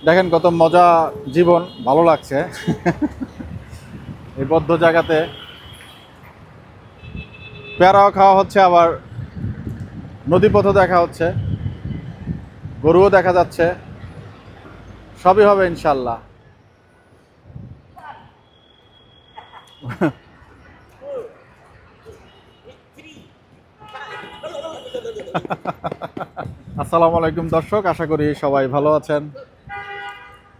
দেখেন কত মজা জীবন, ভালো লাগছে এই বদ্ধ জায়গাতে। পেয়ারাও খাওয়া হচ্ছে, আবার নদীপথও দেখা হচ্ছে, গরুও দেখা যাচ্ছে, সবই হবে ইনশাল্লাহ। আসসালামু আলাইকুম দর্শক, আশা করি সবাই ভালো আছেন।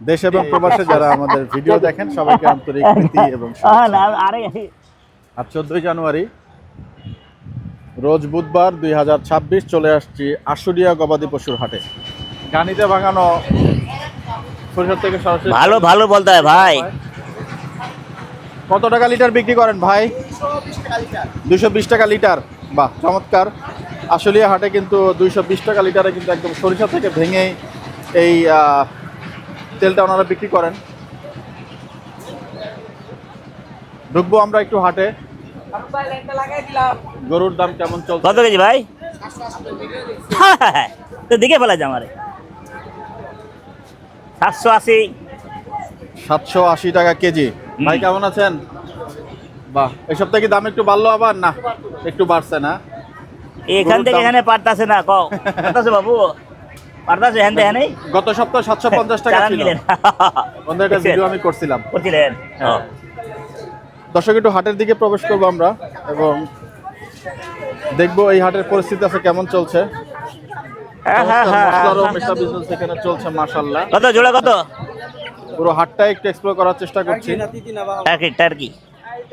দেশ এবং প্রবাসে যারা আমাদের ভিডিও দেখেন সবাইকে আন্তরিক প্রীতি এবং শুভেচ্ছা। আজ 14 জানুয়ারি, রোজ বুধবার 2026, চলে আসছি আশুলিয়া গবাদি পশুর হাটে। গানিতে ভাঙানো সরিষার থেকে সরাসরি ভালো ভালো বলতে হয় ভাই। কত টাকা লিটার বিক্রি করেন ভাই? 220 টাকা লিটার। বাহ, চমৎকার। আশুলিয়া হাটে কিন্তু 220 টাকা লিটারে কিন্তু একদম সরিষা থেকে ভেঙে এই তেলটা ওনারা বিক্রি করেন। ঢুকবো আমরা একটু হাটে। গরুর দাম কেমন চলছে? কত কেজি ভাই? তো দেখে ফেলা যায় আমারে 780। 780 টাকা কেজি। ভাই কেমন আছেন? বাহ, এই সপ্তাহে কি দাম একটু বাড়লো আবার? না, একটু বাড়ছে না? এখান থেকে এখানে পারতাছে না, কও পারতাছে বাবু, পারতাছে এখান থেকে এখানে। গত সপ্তাহে 750 টাকা ছিল। বন্ধু, একটা ভিডিও আমি করছিলাম। করছিলেন? হ্যাঁ। দর্শক, একটু হাটের দিকে প্রবেশ করবো আমরা এবং দেখবো এই হাটের পরিস্থিতি আছে কেমন চলছে। মশলার ও মেশা বিজনেস এখানে চলছে মাশাআল্লাহ। কত জোড়া কত? পুরো হাটটা একটু এক্সপ্লোর করার চেষ্টা করছি।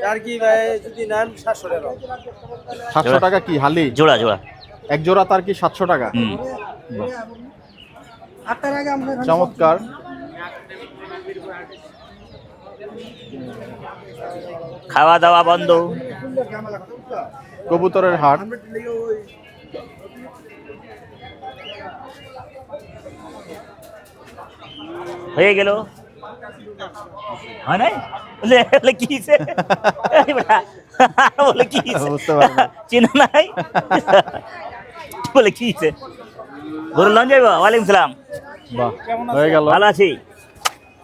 টার্কি ভাই যদি নেন 700 টাকা। 700 টাকা কি হালি? জোড়া জোড়া এক জোড়া তার কি 700 টাকা? চমৎকার। খাওয়া দাওয়া বন্ধ। কবুতরের হাট। হয়ে গেল, হয় নাই? বলে কি বলে কি চিনো নাই? বলে কি গরু লন যাইব? ওয়ালাইকুম সালাম। বাহ, হয়ে গেল। ভালো আছি।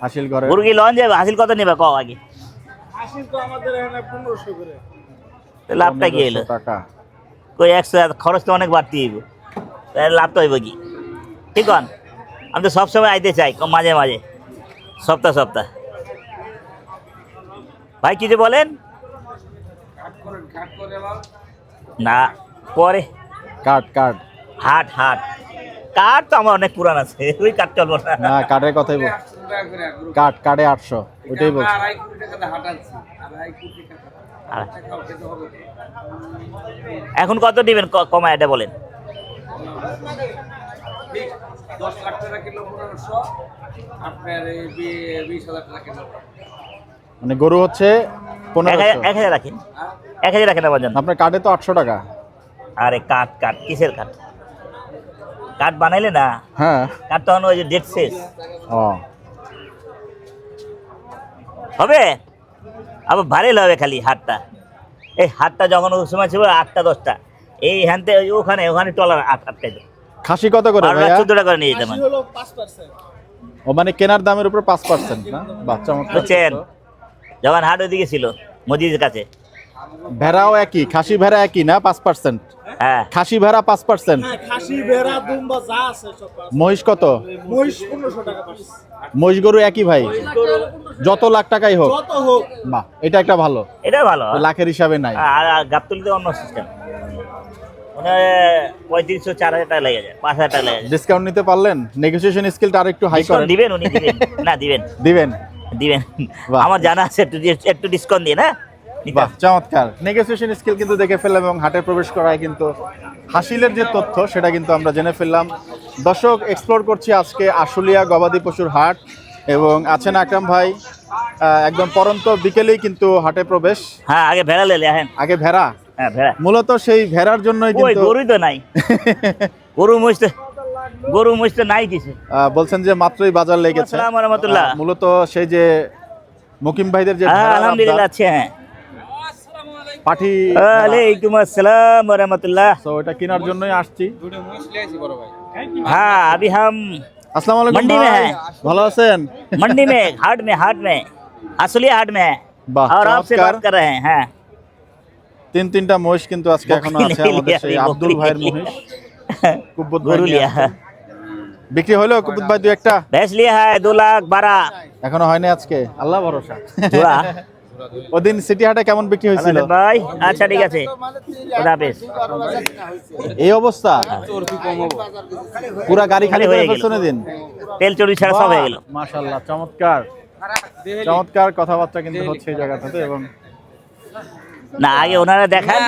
হাসিল করে গরু কি লন যাইব? হাসিল কত নিবা কও আগে? হাসিল তো আমাদের এখানে 1500 করে। লাভটা কি এলো? টাকা কই 100, খরচ তো অনেক বাড়তি হইব, তাহলে লাভ তো হইব কি? ঠিক আছে, আমি তো সবসময় আইতে চাই, মাঝে মাঝে, সপ্তাহ সপ্তাহ। ভাই কিছু বলেন না? পরে কাট কাট হাট হাট কাঠ তো আমার অনেক পুরান আছে, ওই কাঠ চলবো না। না, কাটের কথাই বল। কাটে 800, ওইটাই বলছি। এখন কত দিবেন কমায় এটা বলেন? 10 লাখ টাকা কিলো 1500, আপনার 20,000 টাকা কিলো। মানে গরু হচ্ছে 1500। 1000 রাখেন, 1000 রাখেন আমার জন্য। আপনার কাটে তো 800 টাকা। আরে কাঠ কাঠ কিসের কাঠ? কাঠ বানাইলে না, হ্যাঁ, কাঠ তখন ওই যে ডেট শেষ ও হবে, আবার ভারী হবে খালি হাটটা। এই হাটটা যখন ওই সময় ছিল 8টা 10টা, এই হ্যানতে ওখানে ওখানে টলার 8টাই খাসি কত করে ভাইয়া? 14 টাকা করে নিয়ে যেতাম। হলো 5%। ও মানে কেনার দামের উপর 5% না? বাচ্চা মত বুঝছেন, যখন হাট ওইদিকে ছিল মসজিদের কাছে। ভেড়াও একই, খাসি ভেড়া একই না? 5%। হ্যাঁ, খাসি ভেড়া 5%। হ্যাঁ, খাসি ভেড়া দুম্বা যা আছে সব আছে। মহিষ কত? মহিষ 1500 টাকা পাস। মহিষ গরু একই ভাই, যত লাখ টাকাই হোক। যত হোক। বাহ, এটা একটা ভালো, এটা ভালো। লাখের হিসাবে নাই। আর গাবতলিতে অন্য সিস্টেম, মানে 3500 4000 টাকা লেগে যায়, 5000 টাকা লেগে যায়। ডিসকাউন্ট নিতে পারলেন? নেগোসিয়েশন স্কিলটা আর একটু হাই করেন। দিবেন উনি দিবেন না? দিবেন দিবেন। দিবেন, বাহ। আমার জানা আছে, একটু ডিসকাউন্ট দিয়ে না। বাহ, চমৎকার। নেগোসিয়েশন স্কিল কিন্তু দেখে ফেললাম এবং হাটে প্রবেশ করায় কিন্তু হাসিলের যে তথ্য সেটা কিন্তু আমরা জেনে ফেললাম। দর্শক, এক্সপ্লোর করছি আজকে আশুলিয়া গবাদি পশুর হাট এবং আছেন আকরাম ভাই। একদম পরন্ত বিকেলেই কিন্তু হাটে প্রবেশ। হ্যাঁ, আগে ভেড়া লেলে আহেন। আগে ভেড়া। হ্যাঁ, ভেড়া। মূলত সেই ভেড়ার জন্যই ওই কিন্তু গরুই তো নাই, গরু মহিষ তো নাই কিছু। বলছেন যে মাত্রই বাজার লেগেছে। আসসালামু আলাইকুম রাহমাতুল্লাহ। মূলত সেই যে মুকিম ভাইদের যে হ্যাঁ, ভেড়ার আলহামদুলিল্লাহ আবদার, আছে। হ্যাঁ, পাঠি, ওয়ালাইকুম আসসালাম ওয়া রাহমাতুল্লাহ। তো এটা কেনার জন্যই আসছি। हाँ, अभी हम আসসালামু আলাইকুম मंडी में ভাই। है। ভালো আছেন? मंडी में हाट में असली हाट में है वाह, और आपसे चमत्कार। बात कर रहे हैं हाँ তিনটা মহিষ কিন্তু আজকে এখনো বকরি আছে নেই আমাদের লিয়া, সেই বকরি আব্দুল ভাইয়ের নেই। মহিষ। কুব্বত ভাই गरु নিয়ে लिया আসছেন। বিক্রি হলো কুব্বত ভাই 2-1টা? भैंस लिया है 2,12,000 এখনো হয়নি আজকে, আল্লাহ ভরসা। জোড়া। ওদিন সিটি হাটে কেমন বিক্রি হয়েছিল? ভাই আচ্ছা ঠিক আছে খোদা হাফেজ এই অবস্থা, পুরা গাড়ি খালি খালি করে হয়ে গেল। ফেলছেন দিন। তেল চর্বি ছাড়া সব হয়ে গেল মাশাআল্লাহ, চমৎকার চমৎকার কথাবার্তা কিন্তু হচ্ছে এই জায়গাটাতে। এবং না আগে ওনারা দেখান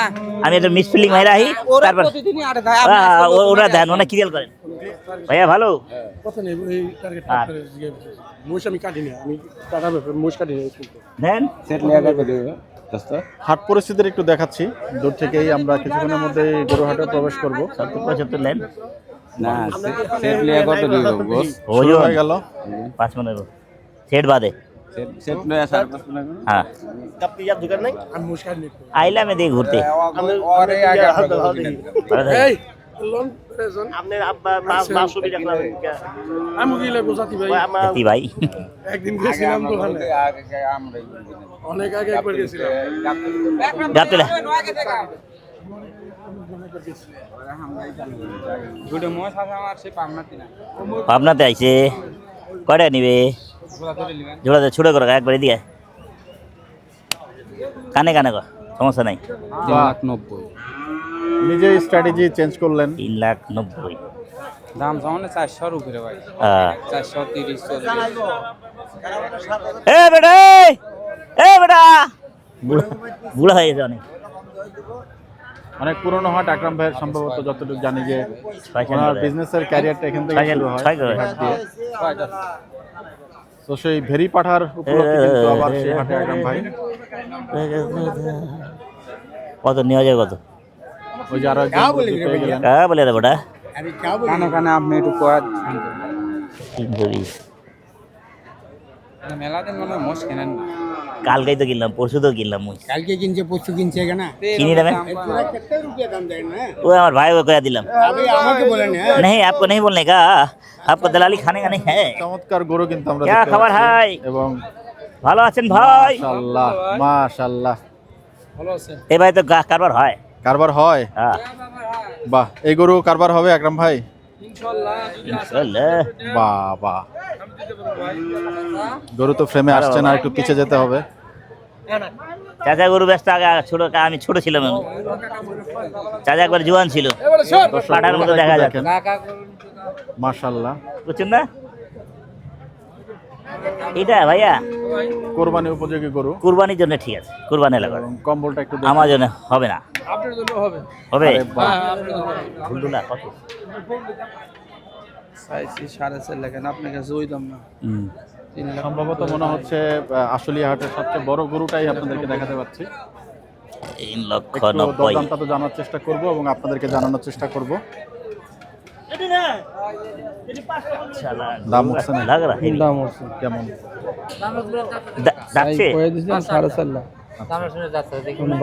আমি একটু মিস ফিলিং হয়ে রাখি তারপর ওরা দেন ওনা ক্লিয়ার করেন ভাইয়া ভালো কথা নেই এই টার্গেট আর। মোষ আমি কাটি না, আমি টাকা ব্যাপার মোষ কাটি না। দেন হাট পরিস্থিতির একটু দেখাচ্ছি দূর থেকেই। আমরা কিছুক্ষণের মধ্যে গরু হাটে প্রবেশ করব। 70-75 লেন हो শুরু जो হয়ে গেল। 5 मिनट सेट बादे हाँ আমি মোষ কাটি না। आइला में देख घूरते এই লোন প্রেজন আপনি আমি গিয়ে বোঝাতি ভাই जती भाई একদিন গেছিলাম দোকানে, অনেক আগে একবার গেছিলাম। जाते ले ভাবনাতে আইছে কয়টা নিবে জোড়া ছুটে করে একবারে দিয়ে কানে কানে কর সমস্যা নাই নিজে স্ট্র্যাটেজি চেঞ্জ করলেন। 3,90,000 দাম সামনে 400 উপরে ভাই হ্যাঁ 430 এ বেটা বুড়া হয়ে গেছে অনেক অনেক পুরনো হাট আকরাম ভাইয়ের, সম্ভবত যতটুকু জানি যে ছয়খান ওনার করে। বিজনেসের ক্যারিয়ারটা এখান থেকে ছয়খান- শুরু হয় ছয় করে। এই হাট দিয়ে। তো সেই ভেরি পাঠার উপলক্ষে কিন্তু আবার সেই হাটে আকরাম ভাই কত নেওয়া যায় কত ওই যে আরো একজন বন্ধু পেয়ে গেলেন। কা বলে রে বেটা কানে কানে আপনি একটু কয়া 320 মেলা দিন মনে মোষ কেনেন না কালকেই তো কিনলাম পরশু তো কিনলাম মুই কালকে কিনছে পরশু কিনছে কেন? কিনি নেবেন कितने रुपया दाम देना है? वो हमारे भाई को कह दिलम अभी আমাকে বলেন না। नहीं आपको नहीं बोलने का आपको दलाली खाने का नहीं है চমৎকার গরু কিন্তু আমরা क्या দেখতে खबर পাচ্ছি। है এবং ভালো আছেন ভাই মাশাআল্লাহ মাশাআল্লাহ ভালো আছে। এই ভাই তো কারবার হয় কারবার হয়। হ্যাঁ বাহ, এই গরু কারবার হবে আকরাম ভাই? ইনশাআল্লাহ বাহ বাহ, গরু তো ফ্রেমে আসছে না, একটু পিছে যেতে হবে। চাচা গরু ব্যস্ত আগে আমি ছোট ছিলাম চাচা একবার জোয়ান ছিল পাঠার মতো দেখা যেত দেখেন মাশাআল্লাহ, বুঝছেন না এটা ভাইয়া কোরবানি উপযোগী গরু। কুরবানির জন্য ঠিক আছে কুরবানি লাগবে এবং কম্বলটা একটু দেখুন। আমার জন্য হবে না আপনার জন্য হবে। হবে আরে বাহ, ভুলটুলা কত চাইছি 4.5 লেখেন আপনার কাছে ওই দাম না হুম। 3 লাখ সম্ভবত মনে হচ্ছে আশুলিয়া হাটের সবচেয়ে বড় গরুটাই আপনাদেরকে দেখাতে পাচ্ছি। 3,90,000 একটু দরদামটা তো জানার চেষ্টা করব এবং আপনাদেরকে জানানোর চেষ্টা করব। দাম উঠছে না? লাগ রা হেভি। দাম হচ্ছে কেমন? যাচ্ছে কয়ে দিয়েছেন 4.5 লাখ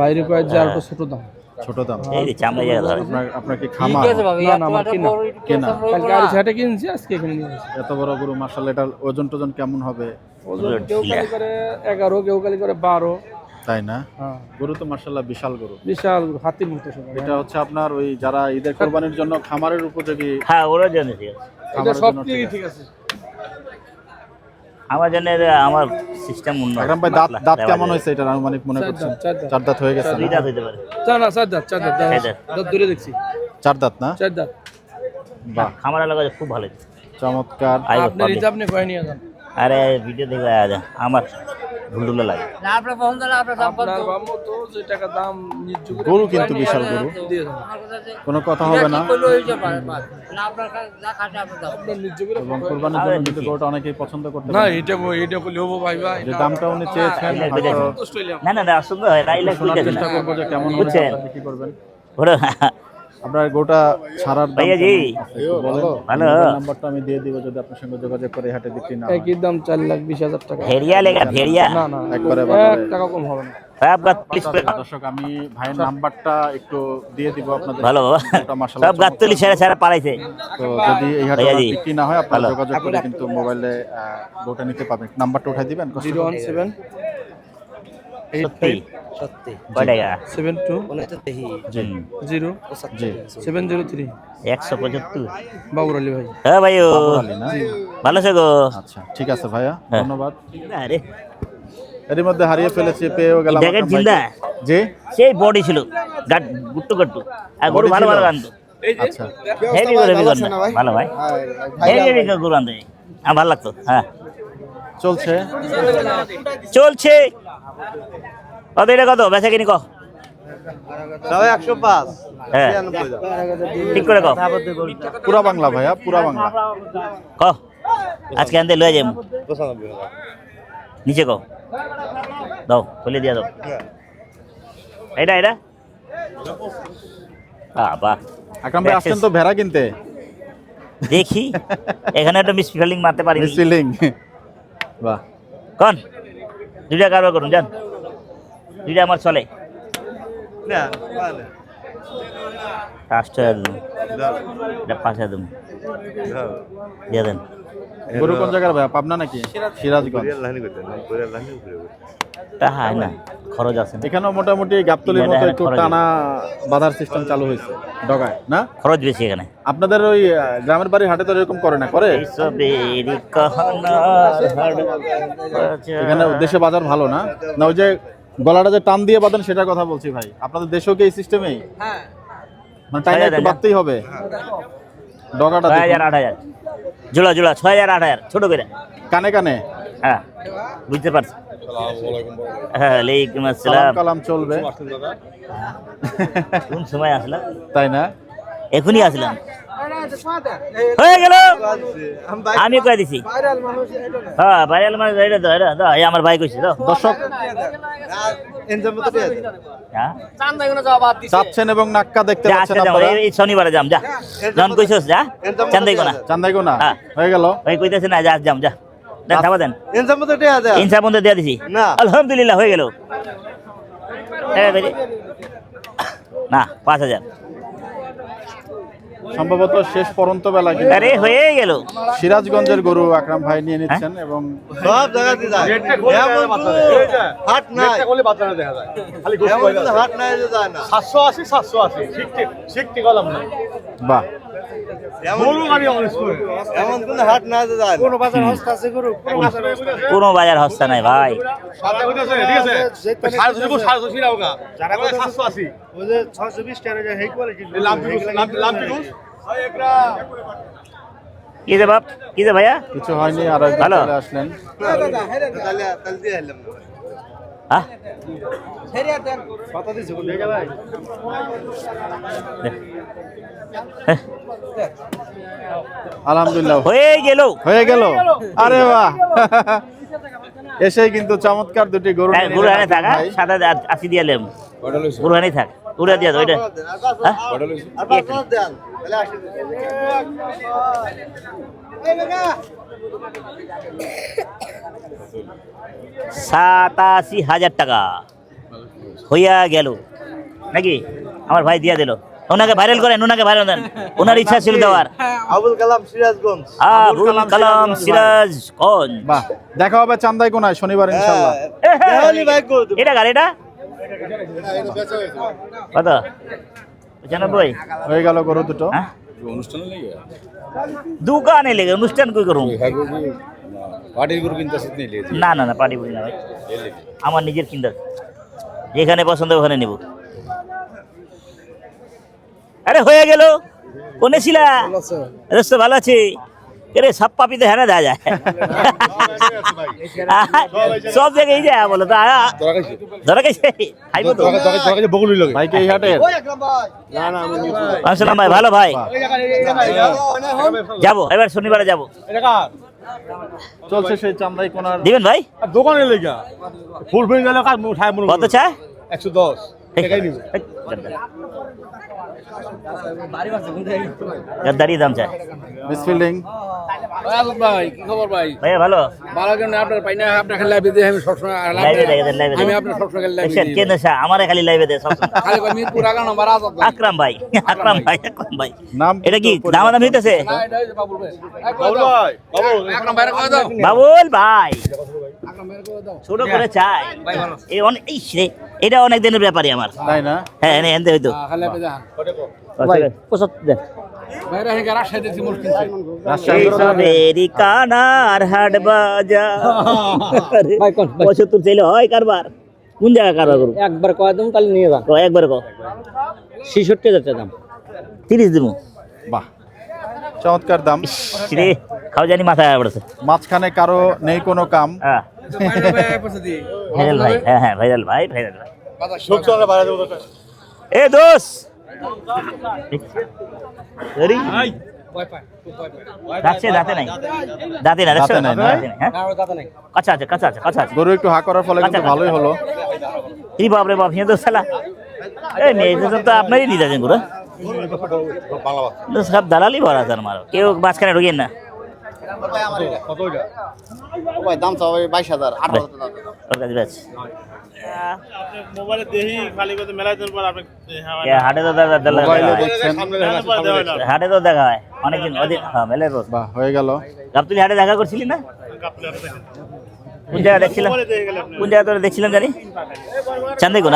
বাইরে কয়ে যে আর একটু ছোট দাম ছোট দাম? এই যে চামড়া জায়গা ধরে আপনার কি খামার? না না আমার কিনা কেনা? কালকে আর ছাটে কিনছি আজকে এখানে নিয়ে আসি এত বড় গরু মাশাআল্লাহ, এটার ওজন টোজন কেমন হবে? ওজন কেউ কালি করে 11 কেউ কালি করে 12 তাই না? হ্যাঁ গরু তো মাশাআল্লাহ বিশাল গরু। বিশাল হাতির মতো সবাই এটা হচ্ছে আপনার ওই যারা ঈদের কোরবানির জন্য খামারের উপযোগী, হ্যাঁ ওর জন্য ঠিক আছে এটা খামারের সব জন্য থেকে ঠিক ঠিক আছে। আছে আমার জন্য আমার সিস্টেম উন্নত আকরাম ভাই দাঁত দাঁত কেমন হয়েছে এটার আনুমানিক মনে করছেন? চার দাঁত। 4 দাঁত হয়ে গেছে না? দুইটা হইতে পারে চার না চার দাঁত চার দাঁত। দাঁত ধরে দেখছি 4 দাঁত না? চার দাঁত বাহ, খামার এলাকা খুব ভালো চমৎকার। আইবো আপনার পাবে। হিসাব নিয়ে কয় নিয়ে যান আরে ভিডিও দেখে আজ আমার ভুলটুলা লাগে আপনার বাবু তো যে টাকা দাম নিজ যুগে গরু কিন্তু বিশাল গরু, দিয়ে যান কোনো কথা হবে না। আপনার নিজ যুগে এবং কোরবানির জন্য কিন্তু গরুটা অনেকেই পছন্দ করতে না পারে। এটা বলি হবো ভাই ভাই যে দামটা উনি চেয়েছেন হয়তো অস্ট্রেলিয়া না না না সুন্দর হয় তাইলে শোনার ঠিক আছে চেষ্টা না করবো যে কেমন হলে বুঝছেন? আপনারা বিক্রি করবেন। ওরা আপনার গোটা ছাড়ার দাম ভাইয়া জি। কেমন আছে একটু বলেন। ভালো। মোবাইল নাম্বারটা আমি দিয়ে দিব যদি আপনার সঙ্গে যোগাযোগ করে হাটে বিক্রি না হয়। একই দাম 4,20,000 টাকা। ভেড়িয়া লেগা ভেড়িয়া না না একবারে 1 বাজারে। টাকা কম হবে না। সব গাছ পিস করে খাও। দর্শক আমি ভাইয়ের নাম্বারটা একটু দিয়ে দিব আপনাদের। ভালো বাবা গোটা মাশাআল্লাহ সব গাছতলি ছেড়ে ছেড়ে পালাইছে তো যদি এই হাটে ভাইয়া জি। বিক্রি না হয় আপনারা ভালো। যোগাযোগ করে কিন্তু মোবাইলে গোটা নিতে পারবেন। নাম্বারটা উঠাই দিবেন। 017 সত্যি কয় টাকা 72 জি 0 জি 703 175 বাবুর আলী ভাই। হ্যাঁ ভাইও বাবুর আলী না? ভালো আছো গো আচ্ছা ঠিক আছে ভাইয়া হ্যাঁ। ধন্যবাদ। আরে এর মধ্যে হারিয়ে ফেলেছি পেয়েও গেলাম দেখেন আকরাম জিন্দা ভাইকে। জি সেই বডি ছিল গাট গুট্টু গুট্টু আর গরু Body ভালো ছিল? ভালো আনতো আচ্ছা হেভি করে বিকন না ভালো ভাই হেভি গরু আনতো আমার ভালো লাগতো হ্যাঁ চলছে চলছে কত এটা কত বেচা কিনি কহ হ্যাঁ ঠিক করে কহ পুরা বাংলা ভাইয়া পুরা বাংলা। কহ আজকে আনতে লয়ে যাই নিচে কহ দাও খুলে দিয়া দাও এটা এটা বাহ আকরাম ভাই আসছেন তো ভেড়া কিনতে দেখি এখানে একটা মিস ফিল্ডিং মারতে পারি মিসলিং বাহ কোন দুইটা কারবার করুন যান দুইটা আমার চলে পাঁচটা দিন এটা 5,000 দিন দিয়ে দেন গরু কোন জায়গার ভাইয়া পাবনা নাকি সিরাজগঞ্জ তা হয় না খরচ আছে না এখানেও মোটামুটি গাবতলির মতো একটু টানা বাঁধার সিস্টেম চালু হয়েছে ডগায় না খরচ বেশি এখানে আপনাদের ওই গ্রামের বাড়ির হাটে তো এরকম করে না করে এইসবেরই কাহানার হাড় এখানে দেশে বাজার ভালো না না ওই যে গলাটা যে টান দিয়ে বাঁধেন সেটার কথা বলছি ভাই আপনাদের দেশেও কি এই সিস্টেমেই মানে টাইম একটু বাঁধতেই হবে ডগাটা 6,000 দেখুন। 8,000 জোড়া জোড়া 6,000 8,000 ছোট করে কানে কানে হ্যাঁ বুঝতে পারছি হ্যাঁ ওয়ালাইকুম সালাম আসসালাম কালাম চলবে কোন সময় আসলাম তাই না এখনই আসলাম হয়ে গেল আমি কয়ে দিছি হ্যাঁ ভাইরাল মানে এটা তো এটা দাও এই আমার ভাই কইছে দাও দর্শক হ্যাঁ চাচ্ছেন এবং নাক্কা দেখতে যা পাচ্ছেন আজকে যাও আপনারা এই শনিবারে যাম যা জন কইছস যা চান্দাই কোনা চান্দাই গোনা হ্যাঁ। হয়ে গেল ভাই কইতেছে না যা যাম যা দেন খাবা দেন ইনসা বন্ধ দিয়ে দিছি আলহামদুলিল্লাহ হয়ে গেল না 5,000 সম্ভবত শেষ পরন্ত বেলা কিন্তু আরে হয়ে গেল সিরাজগঞ্জের গরু আকরাম ভাই নিয়ে নিচ্ছেন এবং সব জায়গাতে যায় হাট নাই হাট নাই যে যায় না বাহ এমন কোন হাট নাই যে যায় না কোনো বাজার হস্তা নাই ভাই কি যে বাপ কি যে ভাইয়া কিছু হয়নি আর একজন ভালো। চলে আসলেন তাহলে দিয়ে এলাম হ্যাঁ আলহামদুলিল্লাহ হয়ে গেল হয়ে গেল আরে বাহ এসেই কিন্তু চমৎকার দুটি গরু নিয়ে গুরু নিলেন হানে থাক আকরাম ভাই। সাদা আসি দিয়ে এলাম গুরু হানি থাক উড়া দিয়া দাও ওইটা হ্যাঁ? আর 5,000 দেন তাহলে আসি 87,000 টাকা হইয়া গেল নাকি আমার ভাই দিয়া দিল ওনাকে ভাইরাল করেন ওনাকে ভাইরাল দেন ওনার ইচ্ছা ছিল দেওয়ার আবুল কালাম সিরাজগঞ্জ আবুল কালাম সিরাজগঞ্জ বাহ দেখা হবে চান্দাই কোনায় শনিবার ইনশাআল্লাহ দেওয়ালি ভাই করে দেব এটা কার এটা কত 95 হয়ে গেল গরু দুটো হ্যাঁ দোকানে লেগে অনুষ্ঠান কই করুম না না না পার্টি বলি না ভাই আমার নিজের কিনতে যেখানে পছন্দ ওখানে নেব আরে হয়ে গেল কোনে ছিলা দোস্ত ভালো আছি এরে সব পাপিতে হ্যাঁ না দেওয়া যায় সব জায়গায় যায় বলো তো ধরা গেছে খাইবো তো ভাইকে এই হাটের আসসালাম ভাই ভালো ভাই যাবো এবার শনিবারে যাবো চলছে সেই চান্দাই কোনার দিবেন ভাই দোকানে লেগা ফুল ফিল গেলে কাজ উঠায় মনে কত চায় 110 ঠিক টাকাই নিব এর দাঁড়িয়ে দাম চাই মিসফিল্ডিং ভাই কি খবর ভাই? ভাইয়া ভালো ভালো কেন আপনার পাই না? আপনার খালি লাইভে দিয়ে আমি সবসময় লাইভে দেখেন লাইভে আমি আপনার সবসময় খালি লাইভে দেখেন কে নেশা আমারে খালি লাইভে দে সব খালি কই মিরপুর আগান নাম্বার আজাদ ভাই। আকরাম ভাই আকরাম ভাই নাম এটা কি দামাদামি হইতেছে না এটা হচ্ছে বাবুল ভাই। বাবুল ভাই, আকরাম ভাইরে কই দাও। বাবুল ভাই আকরাম ভাইরে কই দাও। ছোট করে চাই ভাই ভালো। এই অনেক এই রে, এটা অনেক দিনের ব্যাপারই আমার তাই না? হ্যাঁ এনে এনতে হইতো খালি লাইভে দেখান। ভাইরা হেঙ্গা রাজশাহী দেখছি মোর কিনছে। রাজশাহী এই সবেরি কানার হাট বাজার ভাই কোন 75 চাইলে হয় কারবার কোন জায়গা কারবার করব একবার কয় দাম তাহলে নিয়ে যান তো একবার কো 66,000 দাম 30 দিমু বাহ, চমৎকার দাম। রে খাও জানি মাথায় পড়ছে মাঝখানে কারো নেই কোনো কাম। হ্যাঁ ভাইরা ভাই পয়সা দি। ভাইরাল ভাই হ্যাঁ ভাইরাল ভাই লোক চলে বাড়া দেবো তোকে। এ দোস রে ভয় পায়, খুব ভয় পায়। দাঁতে নাই দাঁতে নাই দাঁতে নাই, না? হ্যাঁ না ওর দাদা নাই। কাঁচা আছে গরু একটু হা করার ফলে কিন্তু আচ্ছা, ভালোই হলো। এই বাপ রে বাপ হিন্দু সালা এই মেয়ে তো আপনারই নিতে আছেন পুরো সব দালালি ভরা আছে আমার কেউ মাঝখানে ঢুকেন না ভাই দাম চাও 22,000 18,000 ওর কাছে ব্যাচ মোবাইলে দেখি খালি কথা মেলা দিন পর আপনি হাটে তো মোবাইলে দেখছেন। হাটে তো দেখা হয় অনেকদিন ওদিন হ্যাঁ মেলে রোজ বাহ, হয়ে গেল। গাবতুলি হাটে দেখা করছিলি না কোন জায়গা দেখছিলাম কোন জায়গা তোরা দেখছিলাম জানি চান্দে কোন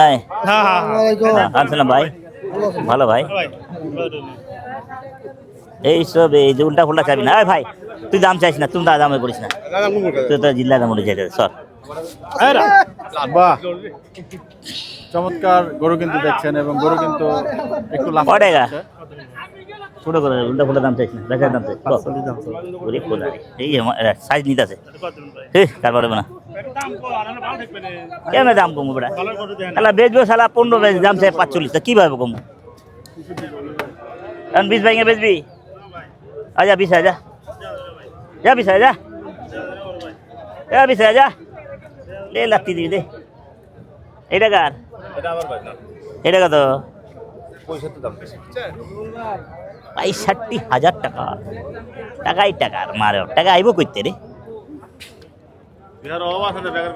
আসসালাম ভাই ভালো ভাই এই সব এই যে উল্টা ফুল্টা চাবি না এই ভাই তুই দাম চাইছ না তুমি দামে করিস না তুই তো জিল্লা দাম উঠে যেতে সর বাহ, চমৎকার গরু কিন্তু দেখছেন এবং গরু কিন্তু একটু লাফ কয়টা ছোট করে উল্টা ফুল্টা দাম চাইছ না বেচার দাম চাইছ গরিব খোদা এই সাইজ নিতে আছে কারবার হবে না কেন দাম কমবো বেটা তাহলে বেচবো সালা 15 বেচ দাম চাই 45 কিভাবে কমবো এখন 20 ভাঙে বেচবি আচ্ছা 20 হাজার যা 20 হাজার যা 20 হাজার লে লাত্তি দিবি দে এটা কার এটা কত 65,000 টাকা টাকাই টাকার মারে টাকা আইব কইতে রে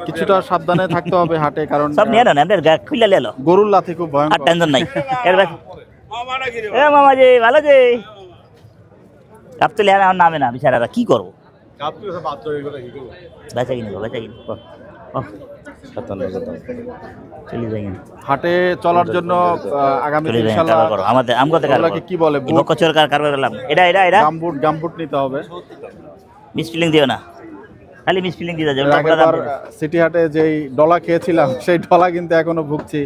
কিছুটা সাবধানে থাকতে হবে হাটে, কারণ সব নিয়ে না খুলে লেলো গরুর লাথি খুব আর ভয়ঙ্কর। টেনশন নাই এর ব্যাস এ মামাজি ভালো যে গাবতলি আর নামে না বিচারারা কি করবো বেচা কিনি চলে যাই হাটে চলার জন্য আগামী চলে যাই ইনশাআল্লাহ কারবার করো আমাদের আমগতে কারবার ওগুলাকে কি বলে, বুট? বকচর কারবার করলাম এটা গামবুট নিতে হবে। মিস ফিলিং দিও না খালি মিস ফিলিং দিয়ে যাবে আগের বার সিটি হাটে যেই ডলা খেয়েছিলাম সেই ডলা কিন্তু এখনো ভুগছি।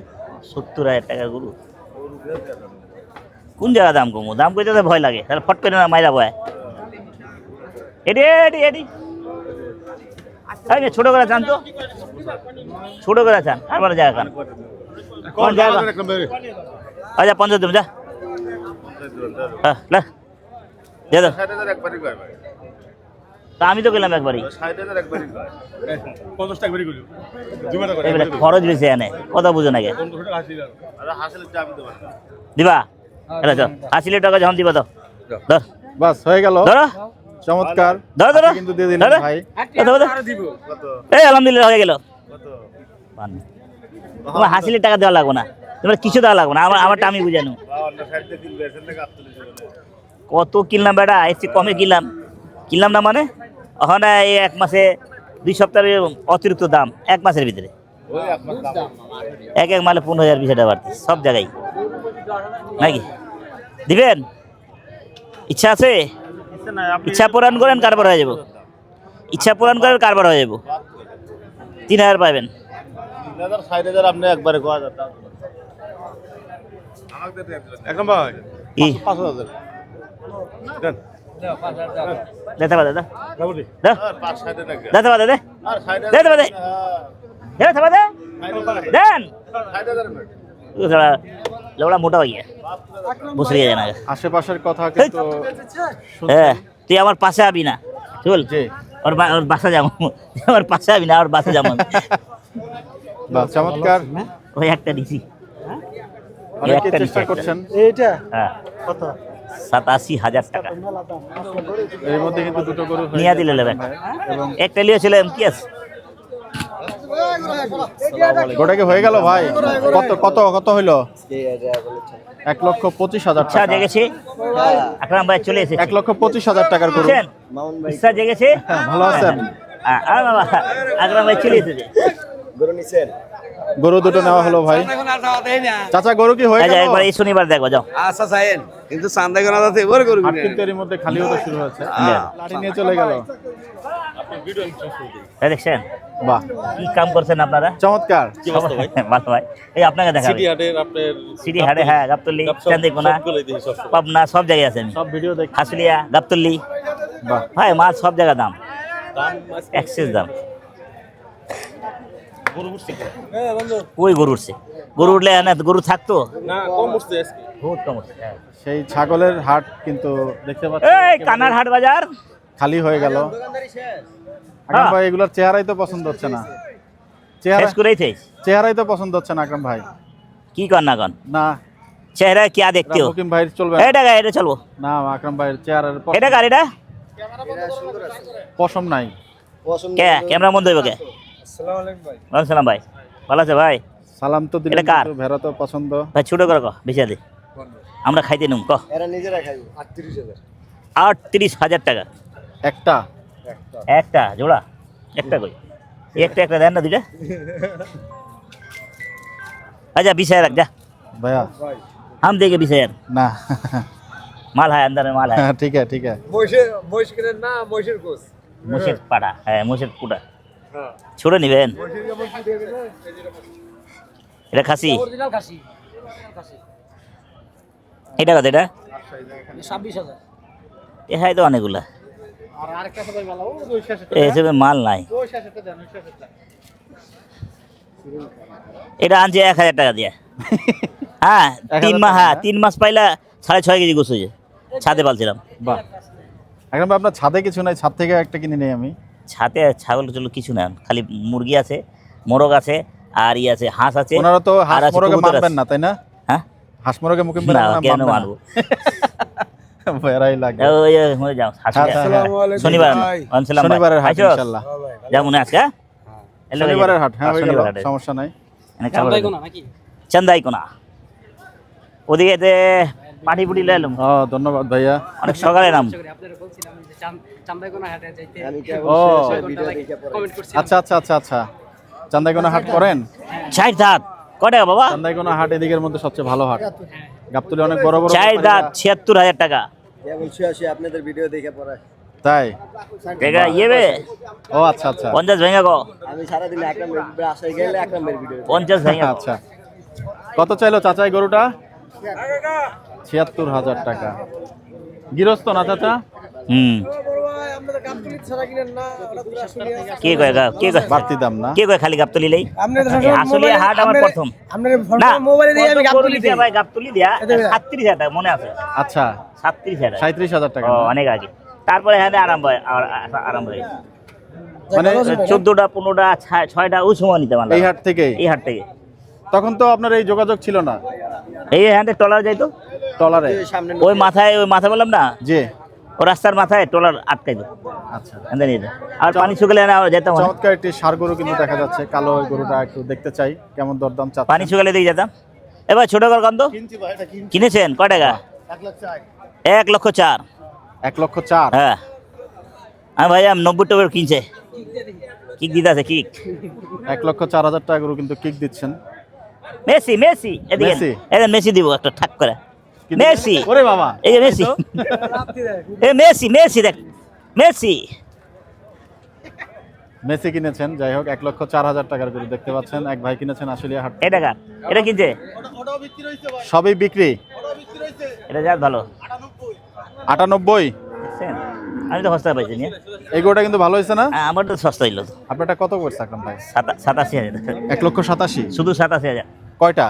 70,000 টাকার গরু কোন জায়গা দাম কমো দাম কইতে তো ভয় লাগে তাহলে ফট করে না মাইরা ভয় এডি ছোট করে চান তো ছোট করে চান আর বড় জায়গা খান কোন জায়গা আচ্ছা 50 দেব যা হ্যাঁ লা দে দাও তা আমি তো গেলাম একবারই এবারে খরচ বেশি আনে কথা বুঝো না কে দিবা এটা চল 80 টাকা যখন দিবা তো ধর বাস হয়ে গেল, ধরো চমৎকার। ধরো হাতে কিন্তু দিয়ে দিলেন ভাই। এই আলহামদুলিল্লাহ হয়ে গেল তোমার 80 টাকা দেওয়া লাগবে না তোমার কিছু দেওয়া লাগবে না আমারটা আমি বুঝানো কত কিনলাম বেটা এসে কমে কিনলাম না মানে ওখানে এই 1 মাসে 2 সপ্তাহের অতিরিক্ত দাম 1 মাসের ভিতরে এক মালে 15,000 20 টাকা বাড়তি সব জায়গায় নাকি দিবেন ইচ্ছা আছে ইচ্ছা পূরণ করেন কারবার হয়ে যাব ইচ্ছা পূরণ করেন কারবার হয়ে যাব 3,000 পাবেন 60,000 আপনি একবারে কোয়া যাতা একদম ভাই কি 5,000 দেন দেতে পারে দাদা মোটামুটি দে 5-60 টাকা দেতে পারে দে আর 60,000 দেতে পারে দেতে পারে দেন লওড়া মোটা হয়ে গিয়া বসে যায় না আশেপাশের কথা কিন্তু হ্যাঁ তুই আমার পাশে আবি না চল জি। ওর বাসা যাবো আমার পাশে আবি না ওর বাসা যাবো বাহ, চমৎকার। ওই একটা দিছি অনেকে একটা চেষ্টা নিচে করছেন। হ্যাঁ 87,000 টাকা এর মধ্যে কিন্তু দুটো গরু হয়ে নিয়ে গেছে দিলে নেবেন এবং একটা নিয়েছিলাম কি আছে গোটা কি হয়ে গেল ভাই? কত কত কত হইলো? 1,25,000 ইচ্ছা টাকা। জেগেছে আকরাম ভাই চলে এসেছে 1,25,000 টাকার গরু। বুঝছেন? ইচ্ছা জেগেছে ভালো আছেন? বাবা আকরাম ভাই চলে এসেছে গরু দুটো নেওয়া হলো ভাই। এখন আর যাওয়া দেয় না। চাচা গরু কি হয়ে আচ্ছা গেল? একবার এই শনিবার দেখবো যাও আচ্ছা চাইেন কিন্তু চান্দা গোনা দাতে এবারে করবি হাট কিন্তু এর মধ্যে খালি হতে শুরু হয়েছে। লাঠি নিয়ে চলে গেল। এই দেখছেন বাহ, কি কাম করছেন আপনারা চমৎকার। ভালো ভাই এই আপনাকে দেখাবে হাটের আপনার সিটি হাটে হ্যাঁ গাবতলি চান্দিকোনা পাবনা সব জায়গায় আছেন সব ভিডিও দেখি। হাসুলিয়া গাবতলি বাহ, ভাই মাছ সব জায়গায় দাম এক্সেস দাম ওই গরু উঠছে গরু উঠলে না গরু থাকতো না কম উঠছে আজকে। বহুত কম উঠছে হ্যাঁ। সেই ছাগলের হাট কিন্তু দেখতে পাচ্ছি এই কানার হাট বাজার খালি হয়ে গেল। আকরাম ভাই এগুলোর চেহারাই তো পছন্দ হচ্ছে না। চেহারা শেষ করেই থেস চেহারাই তো পছন্দ হচ্ছে না আকরাম ভাই। কি কর না কন না, চেহারা क्या देखते हो মুকিম ভাই চলবে এটা গা এটা চলবো না। আকরাম ভাইয়ের চেহারার এটা কার এটা পশম নাই। কে ক্যামেরা বন্ধ হইব কে ওয়ালাইকুম সালাম ভাই ভালো আছে ভাই সালাম তো দিলেন এটা কার? কিন্তু ভেড়া তো পছন্দ। ভাই ছোট করে ক বেশি দে আমরা খাইতে নুম ক এরা নিজেরা খাইবে 38,000 38,000 টাকা একটা একটা জোড়া একটা কই একটা একটা দেন না দুইটা আচ্ছা 20,000 রাখ যা ভাইয়া हम देंगे 20,000 না। माल है अंदर में माल है ঠিক আছে ঠিক আছে। মহিষ কিনেন না মহিষের গোস मुशेर पाड़ा है मुशेर पुड़ा छोड़े निবেন এটা খাসি অরিজিনাল খাসি এটা কত এটা 26,000 এ হাই তো অনেকগুলা আর আরেকটা সবাই ভালো ও দুই শেষে এসবে মাল নাই ওই শেষেটা দেন ওই শেষেটা এটা আনছে 1,000 টাকা দিয়ে হ্যাঁ 3 মাস হ্যাঁ 3 মাস পাইলা 6.5 কেজি গোস হয়েছে ছাদে পালছিলাম বাহ, আকরাম ভাই আপনার ছাদে কিছু নাই? ছাদ থেকে একটা কিনে নেই আমি। ছাদে ছাগল চলো কিছু না খালি মুরগি আছে মোরগ আছে আর ই আছে হাঁস আছে ওনারা তো হাঁস আর আছে মোরগে কবুতর মানবেন আছে। না তাই না? হ্যাঁ হাঁস মোরগে মুকিম ভাই না মানবেন কেন না। মানবো ভেড়াই লাগে। ওই হয়ে যাও আসসালামু আলাইকুম শনিবার ভাই। আসসালাম শনিবারের হাট ইনশাআল্লাহ। যা মনে আছে হ্যাঁ? এলো শনিবারের হাট হ্যাঁ হয়ে গেল, শনিবার হাটে। সমস্যা নাই। এনে খাবার চান্দাই কোনা ওদিকে পাটি পুটি লয়ে এলাম ও ধন্যবাদ ভাইয়া। অনেক সকালে নাম আপনারা বলছিলাম যে চান্দাইগোনা হাটে যাইতে আমি কি ও ভিডিও দেখে পরে কমেন্ট করছি আচ্ছা আচ্ছা আচ্ছা আচ্ছা, চান্দাইগোনা হাট করেন? 60 দাঁত কয় টাকা বাবা চান্দাইগোনা হাট এদিকের মধ্যে সবচেয়ে ভালো হাট। গাবতলী অনেক বড় বড় 4 দাঁত 76,000 টাকা কেবল আসি আপনাদের ভিডিও দেখে পরে তাই? দেখা ইয়েবে ও আচ্ছা আচ্ছা 50 ভেঙে গো আমি সারা দিন একরামের বাসায় গেলে একরামের ভিডিও 50 ভেঙে গো আচ্ছা। কত চাইলো চাচা এই গরুটা? 76,000 টাকা। গৃহস্থ না চাচা? হুম আপনাদের গাবতলি ছাড়া কিনেন না ওটা পুরো শুনিয়া কে কয় কে কয় বাড়তি দাম না? কে কয় খালি গাবতলি লই আসলে হাট আমার প্রথম আপনার না মোবাইলে দিয়ে আমি গাবতলি গাবতলি দিয়া ভাই গাবতলি দিয়া 37,000 টাকা মনে আছে আচ্ছা 37,000 37,000 টাকা ও না? অনেক আগে তারপরে হ্যাঁ আরম্ভ হয়ে গেছে মানে 14টা 15টা 6টা ওই সময় নিতে পারলাম এই হাট থেকে? এই হাট থেকে তখন তো আপনার এই যোগাযোগ ছিল না এই হ্যান্ডে টলার যাইতো টলারে? সামনে ওই মাথা বললাম না জি ও রাস্তার মাথায় টলার আটকাই দিত আচ্ছা। এনে নিয়ে যেত। আর পানি শুকালে না যেতাম না। চমৎকার একটি ষাঁড় গরু কিন্তু দেখা যাচ্ছে, কালো ওই গরুটা একটু দেখতে চাই কেমন দরদাম চাচ্ছে। পানি শুকালে দিয়ে যেতাম এবার ছোট কর কম তো কিনেছেন কয় টাকা 1,04,000 1,04,000 হ্যাঁ আমি ভাই 90 টাকার কিনছে কিক দিতে আছে কিক 1,04,000 টাকা গরু কিন্তু কিক দিচ্ছেন। মেসি এদিকে মেসি? এদিকে মেসি দিব একটা ঠাক করে কিন্তু- মেসি ওরে বাবা, এই যে মেসি এ মেসি দেখ মেসি মেসি কিনেছেন। যাই হোক 1,04,000 টাকার গরু দেখতে পাচ্ছেন। এক ভাই কিনেছেন আশুলিয়া হাট। এটা কার এটা কিনছে সবই বিক্রি। এটা যাক ভালো 98? দেখছেন? আমি তো সস্তা পাইছি নিয়ে এই গরুটা কিন্তু ভালো হয়েছে না? আমার তো সস্তা হইল তো আপনারটা কত করছে আকরাম ভাই? 87,000 1,87,000? শুধু 87,000 কয়টা?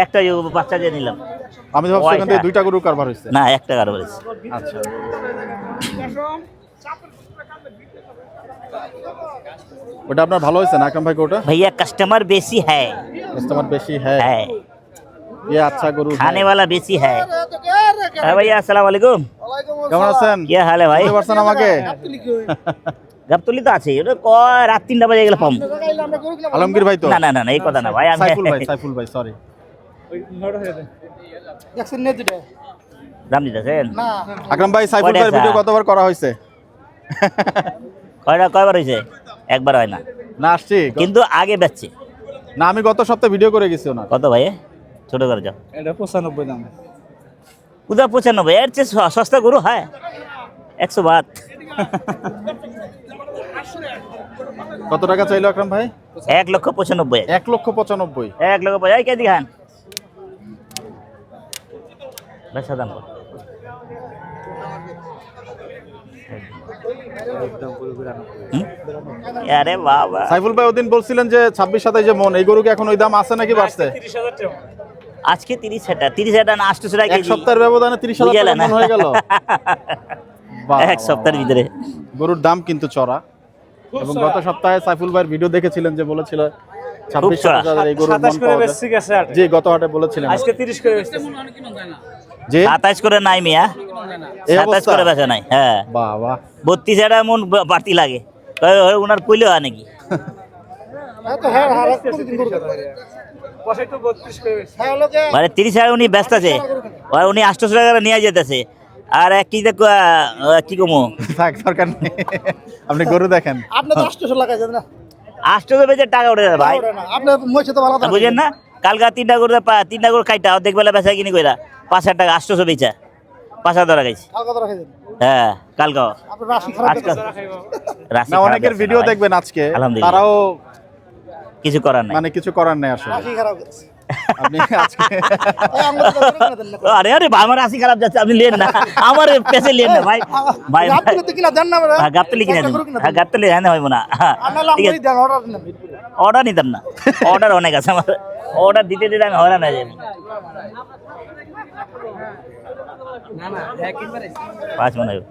একটা বাচ্চা দিয়ে নিলাম আমি তো ভাবছি এখান থেকে কয়টা? 2টা গরু কারবার হয়েছে। না একটা কারো বলেছি আচ্ছা, ওটা আপনার ভালো হয়েছে না আকরাম ভাই গরুটা? भैया कस्टमर बेसी है কাস্টমার বেশি হ্যাঁ। है ये अच्छा गुरु है। खाने वाला बेची है हाँ भैया अस्सलाम वालेकुम কেমন আছেন? क्या हाल है भाई বুঝতে পারছেন আমাকে? গাবতলি তো আছে ওটা কয় রাত 3টা বাজে গেলে পাম আলমগীর ভাই তো? না না না না, এই কথা না ভাই আমি সাইফুল ভাই সরি। দাম দিতেছেন আকরাম ভাই সাইফুল কয়টা ভাইয়ের আছে? ভিডিও কতবার করা হয়েছে? কয়বার হয়েছে একবার হয় না না আসছি কিন্তু আগে বেচছে না, আমি গত সপ্তাহে ভিডিও করে গেছি ওনার। কত ভাই ছোট করে যাও এটা 95 দাম। উদা 95 এর চেয়ে সস্তা গরু হয় 100 বাত কত টাকা চাইলো আকরাম ভাই? 1,95,000 1,95,000। 1,95,000 এই কে দিখান বেচা দাম কত? হুম? আরে বাবা সাইফুল ভাই ওদিন বলছিলেন যে 26-27 যে মন, এই গরু কি এখন ওই দাম আছে নাকি বাড়ছে? আজকে 30,000 না 800 টাকা এক কেজি সপ্তাহের ব্যবধানে 30,000 টাকা বুঝালেন? মন হয়ে গেল। বাহ, এক সপ্তাহের ভিতরে গরুর দাম কিন্তু চড়া। এবং গত সপ্তাহে সাইফুল ভাইয়ের ভিডিও দেখেছিলেন যে বলেছিল 26,000 এই গরুর মন পাওয়া যায়। জি গত হাটে বলেছিলেন। আজকে 30 করে বেচছে। জি 27 করে নাই মিয়া এই 27 অবস্থা? করে বেচা নাই হ্যাঁ বাহ বাহ 32,000 মন বাড়তি লাগে ওনার কইলে হয় নাকি বসাই তো 32 করে বেচছে। মানে 30,000 উনি ব্যস্ত আছে উনি 800 টাকা নিয়ে যেতেছে আর এক কেজি কি কমো থাক দরকার নেই, আপনি গরু দেখেন। আপনি তো 800 লাগাইছেন না 800 বেচে টাকা উঠে যাবে ভাই আপনি মইছে তো ভালো বুঝেন না কালকা 3টা করে কাইটা অর্ধেক বেলা বেচা কিনি কইরা 5,000 টাকা 800 বেচা 5,000 টাকা গাইছি কাল কথা রাখাইছেন হ্যাঁ কালকা আপনার রাশি খারাপ আজকে রাশি না খারাপ অনেকের যাচ্ছে ভিডিও না ভাই। দেখবেন আজকে, আলহামদুলিল্লাহ। তারাও কিছু করার নাই মানে কিছু করার নেই আসলে। রাশি খারাপ গেছে আপনি আজকে এই আমরা তো করে না দেন না আরে আরে ভাই, আমার রাশি খারাপ যাচ্ছে আপনি লেন না আমার পেছে লেন না ভাই ভাই আপনি তো কিলা দেন না আমরা গাবতলি কিনে দিন হ্যাঁ গাবতলি হ্যাঁ হইব না আমরা ঠিক আছে লাগই দেন অর্ডার দেন অর্ডার নিতাম না অর্ডার অনেক আছে আমার অর্ডার দিতে দিতে আমি হয়রান হয়ে যাই পাঁচ মনে হয়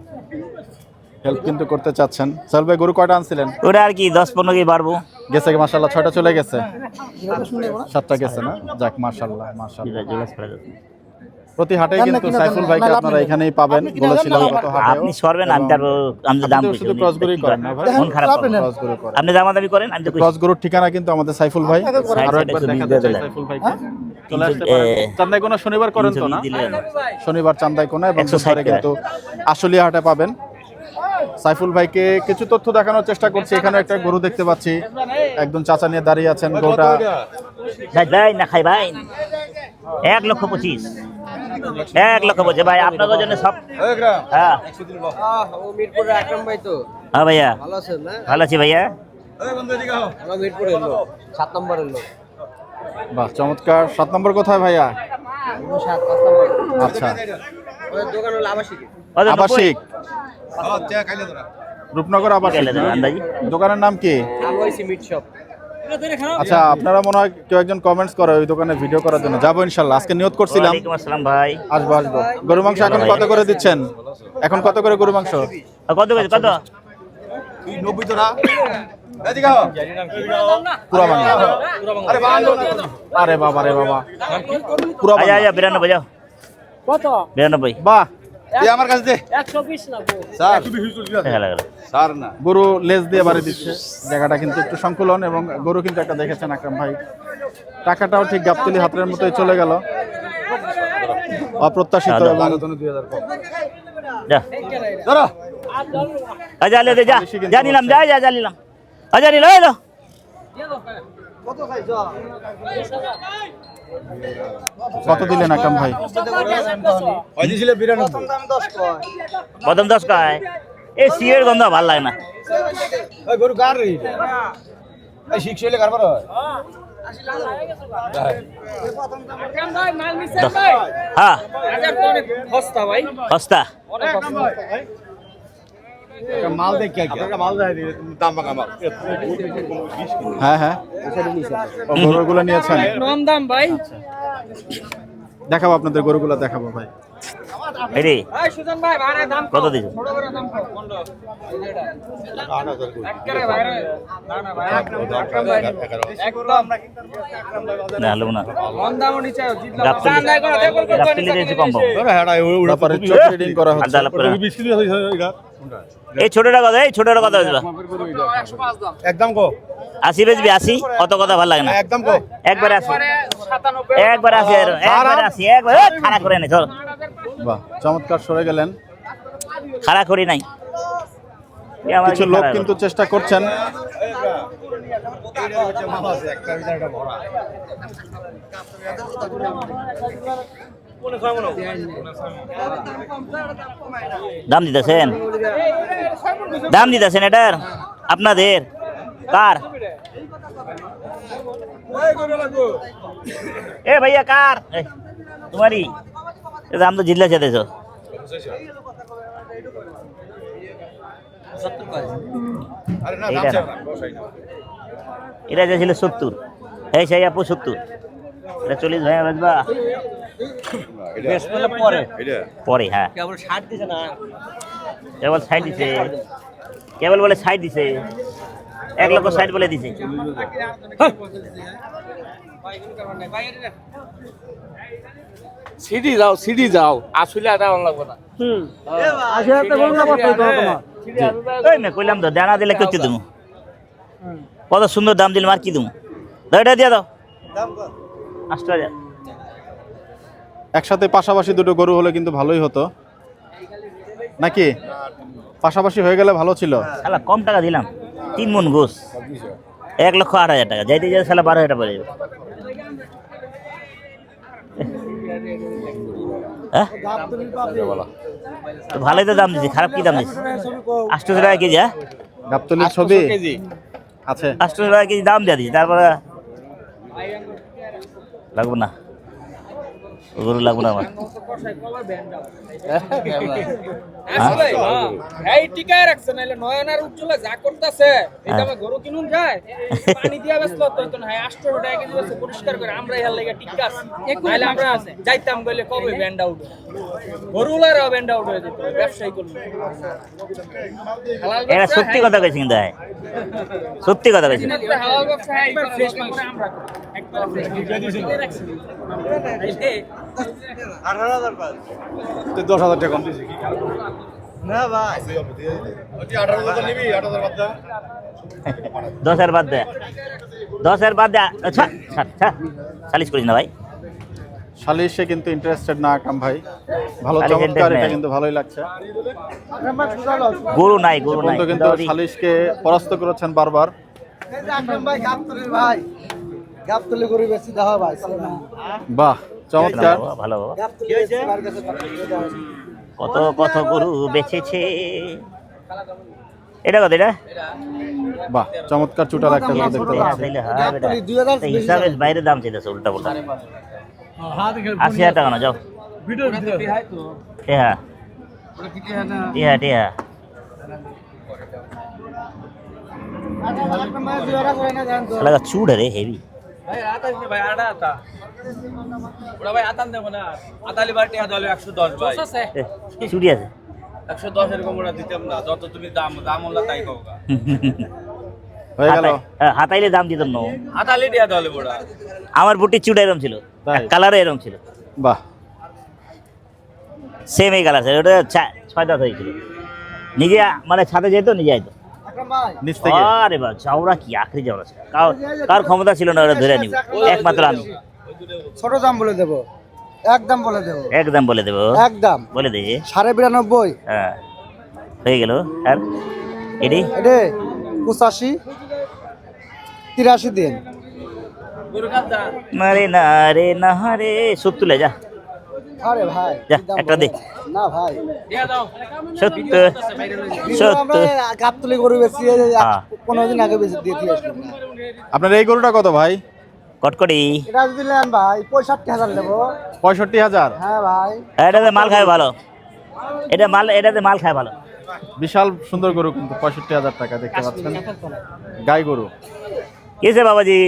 হেল্প কিন্তু করতে চাচ্ছেন। সাইফুল ভাই গরু কয়টা আনছিলেন? ওটা আর কি 10-15 কেজি বাড়বো গেছে কি মাশাআল্লাহ 6টা চলে গেছে, 7টা গেছে না? যাক মাশাআল্লাহ মাশাআল্লাহ। প্রতি হাটেই কিন্তু সাইফুল ভাইকে আপনারা এখানেই পাবেন, বলেছিলাম গত হাটেও। আপনি সরবেন আমি তার আমি তো দাম আপনি তো শুধু ক্রস গরুই করেন না ভাই? মন খারাপ করবেন। ক্রস গরু করেন। আপনি দামাদামি করেন আমি তো কই ক্রস গরুর ঠিকানা কিন্তু আমাদের সাইফুল ভাই। আরো একবার 120 দেখাতে চাই দিলেন। সাইফুল ভাইকে। চলে আসতে পারেন। চান্দাইকোনা শনিবার করেন তো না? দিলেন শনিবার চান্দাইকোনা এবং 160 বুধবারে কিন্তু আশুলিয়া হাটে পাবেন। সাইফুল ভাইকে কিছু তথ্য দেখানোর চেষ্টা করছি। এখানে একটা গরু দেখতে পাচ্ছি, একদম চাচা নিয়ে দাঁড়িয়ে আছেন। গরুটা ভাই ভাই না খাই ভাই 1,25,000 1,25,000 ভাই আপনাদের জন্য সব হ্যাঁ ও মিরপুরের আকরাম ভাই তো হ্যাঁ ভাইয়া ভালো আছেন না? ভালো আছি ভাইয়া আমরা মিরপুরের লোক 7 নম্বরের লোক। বাহ চমৎকার। 7 নম্বর কোথায় ভাইয়া? 7 নম্বর। আচ্ছা ওই দোকান হলো আবাসিক। আবাসিক রূপনগর আবাসিক না? আন্দাজি দোকানের নাম কি? আলোইসি মিট শপ। আচ্ছা আপনারা মনে হয় কেউ একজন কমেন্টস করে ওই দোকানে ভিডিও করার জন্য। যাবো ইনশাল্লাহ, আজকে নিয়ত করছিলাম। ওয়ালাইকুম আসসালাম ভাই আসবো আসবো। গরু মাংস এখন কত করে দিচ্ছেন? এখন কত করে গরু মাংস? কত কত কত 90 তো না? পুরা বাংলা। আরে বাবা রে বাবা, পুরা আচ্ছা বাংলা। আচ্ছা 92 যাও কত 92 বাহ আমার কাছে দে 120 লাগবে দেখা লাগলো গরু লেজ দিয়ে বাড়ি দিচ্ছে। জায়গাটা কিন্তু একটু সংকুলন এবং গরু কিন্তু একটা দেখেছেন আকরাম ভাই। টাকাটাও ঠিক গাবতলি হাতের মতোই চলে গেল, অপ্রত্যাশিত। এবং যা আচ্ছা লে দে যা যা নিলাম যা যা যা নিলাম আচ্ছা নিল এলো কত দিলেন আকরাম ভাই? প্রথম 10 কায় এই সিয়ের গন্ধ ভালো লাগে না গরু কার রে এই শিখছিলে কারবার হয় হ্যাঁ সস্তা ভাই। সস্তা মাল দেখ কি মাল দেয় দাম বাকা মাল হ্যাঁ হ্যাঁ ও গরুগুলো নিয়েছেন। কম দাম ভাই। দেখাবো আপনাদের গরুগুলো দেখাবো ভাই। এই রে এই সুজন ভাই ভাড়া দাম কত দিছো? ছোট করে দাম কম 15 একবারে ভাই না না ভাই আকরাম ভাই একদম না হলো না মন দাম নিচে জিতলা গাবতলী নাই করে দেখো গাবতলী দিয়েছি কম পাবো ব্যাপারে চোখ ট্রেডিং করা হচ্ছে আদালত করে এই ছোটটা কথা এই ছোটটা কথা হইবা 105 দাম একদম কো 80 বেচবি 80 অত কথা ভালো লাগে না একদম কো একবারে 80 97 একবারে 80 একবারে 80 একবারে খাড়া করে নে চল বাহ চমৎকার সরে গেলেন। খাড়া করি নাই কিছু লোক কিন্তু চেষ্টা করছেন। দাম দিতেছেন দাম দিতেছেন এটার আপনাদের কার এ ভাইয়া কার তোমারই দাম তো জিতলে চেতেছ এটা যে ছিল 70 এই সেই আপু 70 এটা 40 ভাইয়া বাজবা পরে হ্যাঁ কেবল 60 দিছে না কেবল সাইড দিছে কেবল বলে সাইড দিছে 1,60,000 বলে দিছে সিডি যাও আসলে এটা অন লাগবে না এই মে কইলাম তো দানা দিলে কেউ দিমু কত সুন্দর দাম দিলাম আর কি দিমু এটা দিয়ে দাও 8000 একসাথে পাশাপাশি দুটো গরু হলে কিন্তু ভালোই হতো নাকি? পাশাপাশি হয়ে গেলে ভালো ছিল। শালা কম টাকা দিলাম 3 মণ গোস 1,08,000 টাকা যাইতে যাই শালা 12,000 টাকা পড়ে যাবে হ্যাঁ তো ভালোই তো দাম দিছি খারাপ কি দাম দিছি 800 টাকা কেজি হ্যাঁ গাবতলির ছবি আছে 800 টাকা কেজি দাম দিয়ে দিছি তারপরে লাগবে না গরু লাগবে না আমার আসলে এই টিকায় রাখছে নাইলে নয়নার উজ্জ্বলে যা করতেছে এই দামে গরু কিনুন যায় পানি দিয়া বেসলো তো তো নাই 800 টাকা কেজি বেসে পরিষ্কার করে আমরা ইহার লাগা টিকা আছে নাইলে আমরা যাইতাম গলে কবে ব্যান্ড আউট গরুলারও ব্যান্ড আউট হয়ে যেত ব্যবসায়ী করবে হালাল এটা সত্যি কথা কইছি কিন্তু সত্যি কথা কইছি হালাল ব্যবসা একবার ফ্রেশ মাংস আমরা একবার ফ্রেশ রাখছি 10,000 টাকা কম দিছি না ভাই 10,000 বাদ দে 10,000 বাদ দে আচ্ছা আচ্ছা 40 করিস না ভাই সালিশে কিন্তু ইন্টারেস্টেড না আকরাম ভাই। ভালো সালিশ চমৎকার, interested এটা নাই। কিন্তু ভালোই লাগছে। গরু নাই বন্ধু কিন্তু সালিশকে পরাস্ত করেছেন বারবার। গাবতলি গরু বেশি দেখা ভাই বাহ চমৎকার। ভালো কত কত গরু বেচেছে এটা কত এটা বাহ চমৎকার চুটার একটা গরু দেখতে পাচ্ছি। তাইলে হয় বেটা হিসাবে বাইরে দাম চাইতেছে উল্টা পুল্টা 80,000 টাকা না যাও হ্যাঁ হ্যাঁ হ্যাঁ লাগা চুড় রে হেভি ভাই আতা আছে ভাই আড়া আতা ওরা ভাই আতান দেব না আতালি বাটি আদালে 110 ভাই চুড়ি আছে 110 এরকম ওরা দিতাম না যত তুমি দাম হলো তাই কওগা হয়ে গেল। হাতাইলে দাম দিতাম না আতালি দিয়া দলে বড়া আমার বুটি চুড়া এরকম ছিল তাই? কালারে এরকম ছিল বাহ সেম এই কালার ছিল ওটা 6 দাঁত হয়েছিল নিজে মানে ছাদে যেত নিজে আইতো নিচ থেকে আরে বাবা চাওড়া কি আখরি চাওড়া ছিল কার ক্ষমতা ছিল না ওরা ধরে নিব একমাত্র আমি ছোট দাম বলে দেব একদম বলে দেব একদম বলে দেবো একদম বলে দে 92.5 হ্যাঁ হয়ে গেল আর এডি এডে 85 83 দিন মারে না রে না রে 70 লে যা আরে ভাই যা একটা দে না ভাই দিয়া দাও 70 আমরা গাবতলি গরু বেশি হ্যাঁ। 15 দিন আগে বেশি দিয়ে আসলাম না আপনার এই গরুটা কত ভাই? কটকটি এটা যদি নেন ভাই 65,000 নেব 65,000। হ্যাঁ ভাই এটাতে মাল খায় ভালো এটাতে মাল খায় ভালো বিশাল সুন্দর গরু কিন্তু 65,000 টাকা দেখতে পাচ্ছেন। গাই গরু কিসে বাবাজি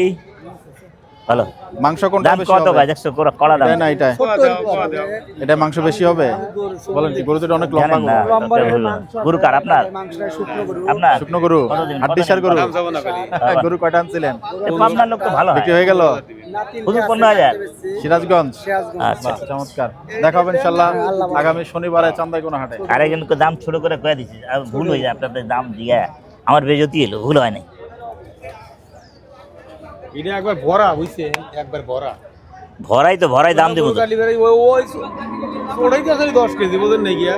ভালো। মাংস কোনটা দাম বেশি কত হবে? ভাই দেখছো কড়া দাম এটাই না এটাই? এটা মাংস বেশি হবে? বলেন কি, গরু তো অনেক লম্বা জানেন না গরু। গরু কার আপনার আপনার শুকনো গরু, কত দিন? হাড্ডিসার গরু। গরু কয়টা আনছিলেন? এই পাবনার লোক তো ভালো হয় বিক্রি হয়ে গেল? শুধু 15,000। সিরাজগঞ্জ। আচ্ছা বাহ, চমৎকার। দেখা হবে ইনশাল্লাহ আগামী শনিবারে চান্দাইকোনা হাটে। আরেকজনকে দাম ছোট করে কয়ে দিচ্ছি, আর ভুল হয়ে যায় আপনাদের দাম দিয়ে আমার বেজতি এলো, ভুল হয় নাই। এটা একবার ভরা বুঝছে, একবার ভরা ভরাই দাম দেবো তো। ওটাই তো আসলে 10 কেজি বুঝেন নাই গিয়া।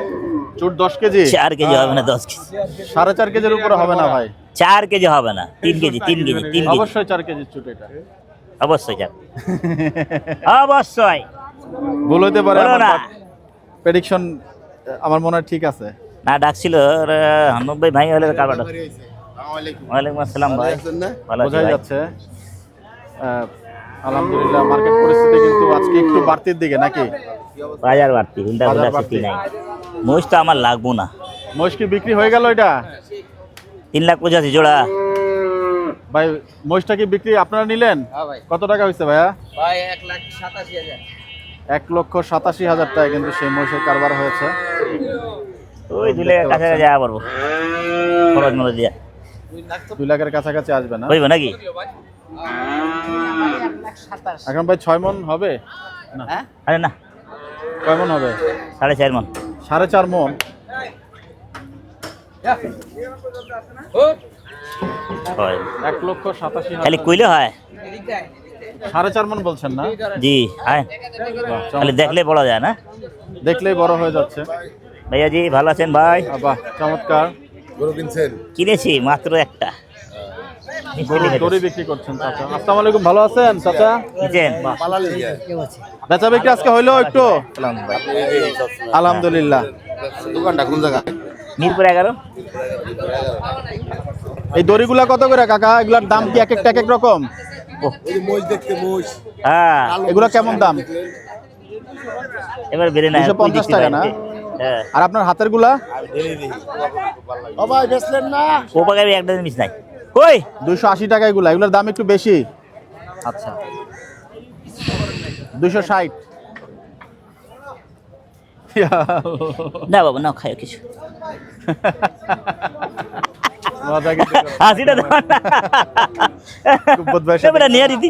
চুট 10 কেজি? 4 কেজি হবে না, 10 কেজি। 4.5 কেজির উপরে হবে না ভাই। 4 কেজি হবে না, 3 কেজি 3 কেজি 3 কেজি অবশ্যই 4 কেজির চুট এটা। অবশ্যই যাক, অবশ্যই। ভুল হতে পারে, বলো না। প্রেডিকশন আমার মনে হয় ঠিক আছে। না ডাকছিল হান্নব ভাই হলে কারবার ডাক। ওয়ালাইকুম আসসালাম ভাই, ভালো আছি বোঝাই ভাই। যাচ্ছে আলহামদুলিল্লাহ মার্কেট পরিস্থিতি কিন্তু আজকে একটু বাড়তির দিকে নাকি? বাজার বাড়তি, হুন্ডা বাজার হুন্ডা বাড়তি। সিটি নাই। মহিষ তো আমার লাগবো না। মহিষ কি বিক্রি হয়ে গেল এটা? 3,85,000 জোড়া। ভাই মহিষটা কি বিক্রি আপনারা নিলেন? হ্যাঁ ভাই। কত টাকা হয়েছে ভাইয়া? ভাই 1,87,000। 1,87,000 টাকা কিন্তু সেই মহিষের কারবার হয়েছে। ওই 2 লাখের কাছাকাছি যা পারবো খরচ মরচ দিয়া। 2 লাখের কাছাকাছি আসবে না? হইব নাকি? এখন ভাই 6 মন হবে না? আরে না, কয় মন হবে? 4.5 মন। 4.5 মন। হয় 1,87,000 খালি কইলে হয়? 4.5 মন বলছেন না? জি হ্যাঁ, বাহ, খালি দেখলে বলা যায় না। দেখলেই বড় হয়ে যাচ্ছে। ভাইয়া জি ভালো আছেন ভাই? বাহ চমৎকার। কিনেছি মাত্র একটা। দড়ি বিক্রি করছেন চাচা। আসসালামু আলাইকুম, ভালো আছেন চাচা? কিনেছেন? বেচা বিক্রি আজকে হইলো একটু? আলহামদুলিল্লাহ। দোকানটা কোন জায়গা? মিরপুর 11। এই দড়িগুলা কত করে কাকা? এগুলার দাম কি এক একটা এক এক রকম? হ্যাঁ এগুলা কেমন দাম? এবার বেড়ে না 250 টাকা না? হ্যাঁ আর আপনার হাতের গুলা? ও পাকাবি একটা জিনিস নাই কই 280 টাকা এগুলা। এগুলার দাম একটু বেশি। আচ্ছা 260। না বাবা না খায় কিছু মজা কিন্তু করে। হাসিটা দাও না। কুব্বত ভাইয়ের সাথে- এবারে নিয়ে দিতি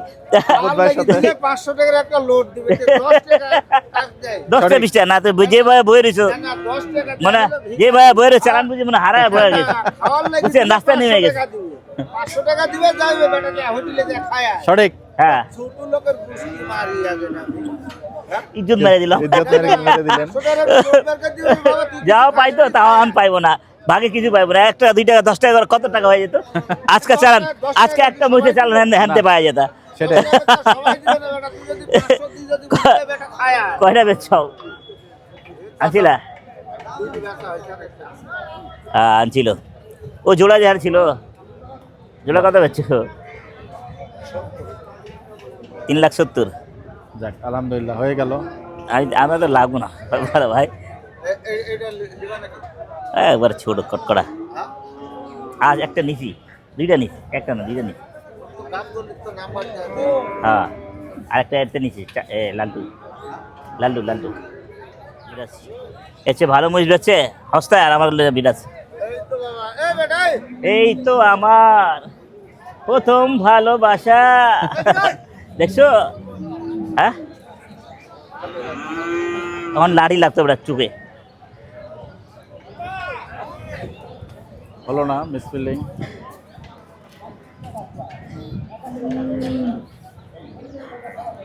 কুব্বত ভাইয়ের সাথে 500 টাকার একটা লোড দিবে, 10 টাকা কাজ দেয়। 10টা 20টা না তো যে ভাই বই রইছো না 10 টাকা মানে যে ভাই বই রইছে চালান বুঝি মানে হারায় বয়ে গেছে বুঝছেন রাস্তা নেমে গেছে 500 টাকা দিবে যাইবে বেটাকে হোটেলে যা খায়। সঠিক। হ্যাঁ ছোট লোকের গুষ্টি মারি যাবে না। ইজ্জত মেরে দিলাম ইজ্জত মেরে দিলেন। 500 টাকা লোড বেরকে দিবে বাবা, তুই যাও পাইতো তাও আমি পাইবো না, ভাগে কিছু পাইবো না। 1 টাকা 2 টাকা 10 টাকা করে কত টাকা হয়ে যেত আজকে চালান, আজকে একটা মুখে চালান হ্যান্ডে পাওয়া যেত। সেটাই। সবাই দিবে না বেটা, তুই যদি 500 দিই যদি বলে বেটা খায়। কয়টা বেচছাও আনছিলা? আনছিল ও জোড়া যার ছিল, জোড়া কত বেচছো? 3,70,000। যাক আলহামদুলিল্লাহ হয়ে গেল। আমরা তো লাগবো না ভাই, এটা দিবা নাকি? একবার ছোট কটকড়া। আজ একটা নিছি, 2টা নিছি, একটা না 2টা নিছি। কাজ করলে তো নাম্বার দেয়। হ্যাঁ আরেকটা একটা নিছি লাল্টু লাল্টু লাল্টু বিরাজ। এর চেয়ে ভালো মহিষ বেচছে সস্তায়, আর আমার বিরাজ। এই তো বাবা, এই বেটা এই। এই তো আমার প্রথম ভালোবাসা দেখছো? হ্যাঁ তখন লাড়ি লাগতো ওটা চুপে। হলো না মিসফিল্ডিং।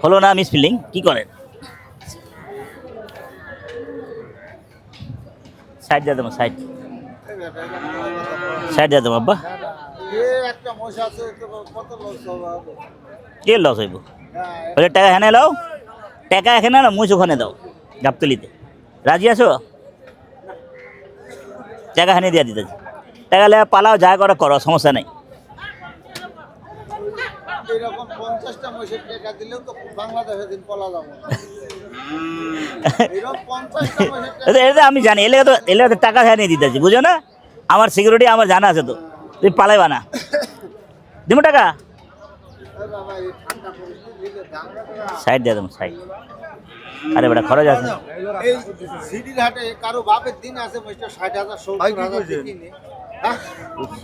হলো না মিস ফিলিং, কি করেন? সাইড দিয়ে দেবো, সাইড দিয়ে দেবো আব্বা। একটা মশা আছে, কত লস হবে? কে লস হইব? ওদের টাকা এখানে লাও, টাকা এখানে না মুছ ওখানে দাও গাবতলিতে। রাজি আছো? টাকা এখানে দিয়ে দিতে, টাকা লেগে পালাও, যা করো করো, সমস্যা নেই। এরকম 50টা মশার টাকা দিলেও তো বাংলাদেশে দিন পলা যাবো না। এরকম 50টা মশার টাকা এটা আমি জানি, এলে তো টাকা এখানে দিতেছি, বুঝো না? আমার সিকিউরিটি আমার জানা আছে তো, তুমি পালাইবা না। দিব টাকা? সাইড দিয়ে দেবো সাইড। আরে বেটা খরচ আছে। এই সিডির হাটে কারো বাপের দিন আছে মিস্টার 60,000 70,000 কিনে হ্যাঁ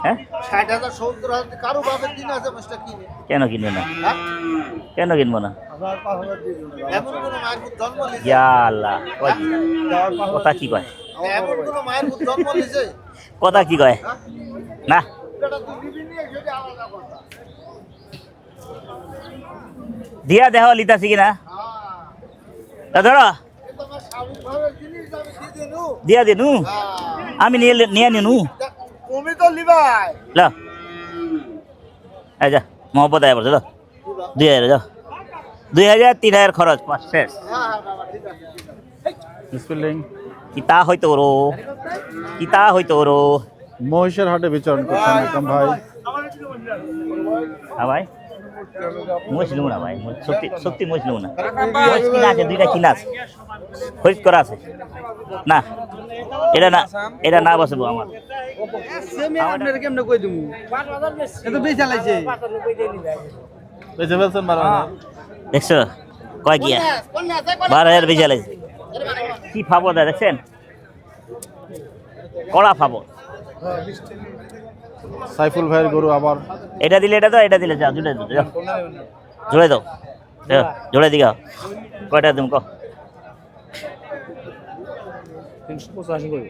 হ্যাঁ 60,000 70,000 কারো বাপের দিন আছে মিস্টার কিনে কেন কিনবে না? হ্যাঁ কেন কিনবো না? এমন কোন মায়ের পুত জন্ম লিছে ইয়া আল্লাহ, কথা কি কয়? এমন কোন মায়ের পুত জন্ম লিছে কথা কি কয়? না এটা তুই দিবি নিয়ে সেটা আলাদা কথা দিয়া দেহ লিতাছি কিনা তা ধরো এ তোমার স্বামী ভাবের জিনিস আমি দিয়ে দেনু দিয়া দিনু আমি নিয়ে নিনু তুমি তো লিবাই ল এই যা মোহব্বত আয় পড়ছে 2000 যাও 2000 3000 খরচ পাঁচ শেষ। হ্যাঁ বাবা ঠিক আছে বিসমিল্লাহ। কিতা হইতো রো কিতা হইতো রো। মহিষের হাটে বিচরণ করছেন একদম ভাই। হ্যাঁ ভাই মহিষ নেবো না ভাই, সত্যি সত্যি মহিষ নেবো না। মহিষ কিনা আছে, দুইটা কিনা আছে, খরিদ করা আছে। না এটা না, এটা না বসবো আমার। আপনারা কেমনে কই দিমু? এ তো বেশ চালাইছে। বেঁচে ফেলছেন 12,000। দেখছো কয় গিয়া 12,000 বেজে লাগছে। কি ফাবো দা দেখছেন, কড়া ফাবো। সাইফুল ভাইয়ের গরু আবার এটা দিলে এটা দাও, এটা দিলে যাও, জুড়ে দাও, যাও জুড়ে দাও, যাও জুড়ে দিগাও। কয়টা তুমি কো? 385 কই।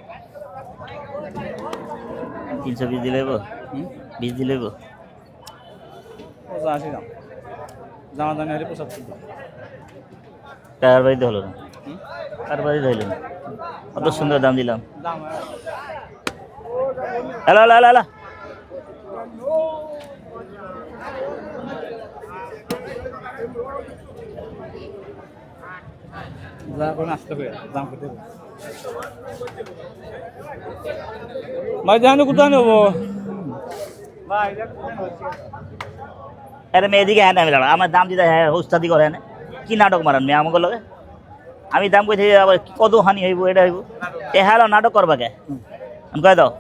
320 দিলে 20 দিলে 85 দাম। জামা দানি হলে 75 দাম। কার বাড়িতে হলো না, কার বাড়িতে হইল না, কত সুন্দর দাম দিলাম। দাম হ্যালো হ্যালো হ্যালো হ্যালো যা কোন আসতে কই দাম কত দেব? ভাই জানো কোথায় নেব? ভাই আরে মেয়ে এদিকে হ্যাঁ আমি দাঁড়া, আমার দাম দিতে হ্যাঁ হোস্তাদি করে না, কি নাটক মারান মেয়ে আমাকে লগে। আমি দাম কইতে আবার কত হানি হইব, এটা হইব এ হ্যালো নাটক করবা কে? আমি কয়ে দাও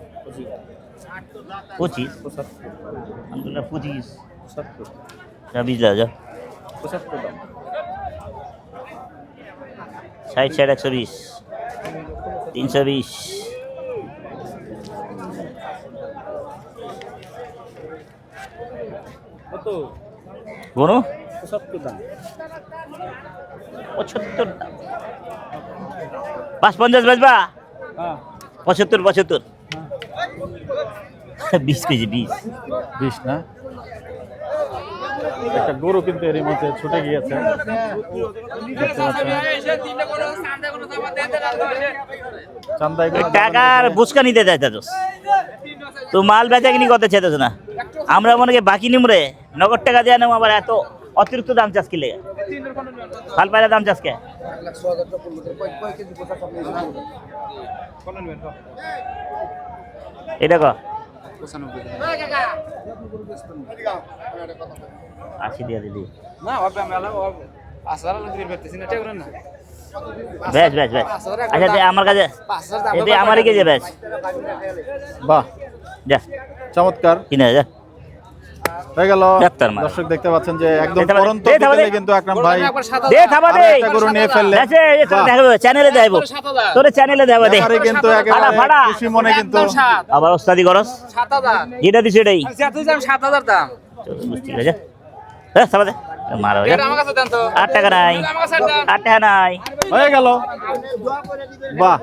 25 আমি বললাম 25 যা 20 দাও, যাও 75 দাম। 60 60 120 320 কত? বলো 75 দাম। 75 দাম 550 বেচবা? হ্যাঁ 75 75 20 কেজি 20 না। একটা গরু কিন্তু এরই মধ্যে ছুটে গিয়েছে। দেখতে পাচ্ছেন। চান্দাই করে টাকার বুঝকা নিতে যাইতে তো মাল বেচা কিনি করতে চাইতেছ না। আমরা মনে করি বাকি নিমরে নগদ টাকা দেওয়া নেব, আবার এত অতিরিক্ত দাম চাষ কিলে ফাল পাইলে দাম চাষ কে? এটা ক 80 দিয়া দিদি। না হবে মেলা হবে। আসরা লাগি বেচতেছি না ঠিক না। বেচ বেচ বেচ। আচ্ছা দে আমার কাছে, দে আমারই কে যে বেচ। বাহ যা চমৎকার কিনে যা। হয়ে গেল। ডাক্তার মারা। দর্শক দেখতে পাচ্ছেন যে একদম দে থাবা দে, পরন্ত দে থাবা দে। বিকেলে কিন্তু আকরাম ভাই দে থাবা আরো দে। একটা গরু নিয়ে ফেললেন। দেখে এটা দেখাবো, চ্যানেলে দেখাবো, তোর চ্যানেলে দেখাবো দে। ব্যাপারে কিন্তু ফাড়া, একেবারে ফাড়া। খুশি মনে কিন্তু আবার ওস্তাদি করস 7000 যেটা দিছে এটাই তুই দাম 7000 দাম। ঠিক আছে। হ্যাঁ থাবা দে, মারা এটা আমার কাছে দেন তো। 8 টাকা নাই, আমার কাছে দেন। 8 টাকা নাই। হয়ে গেল। বাহ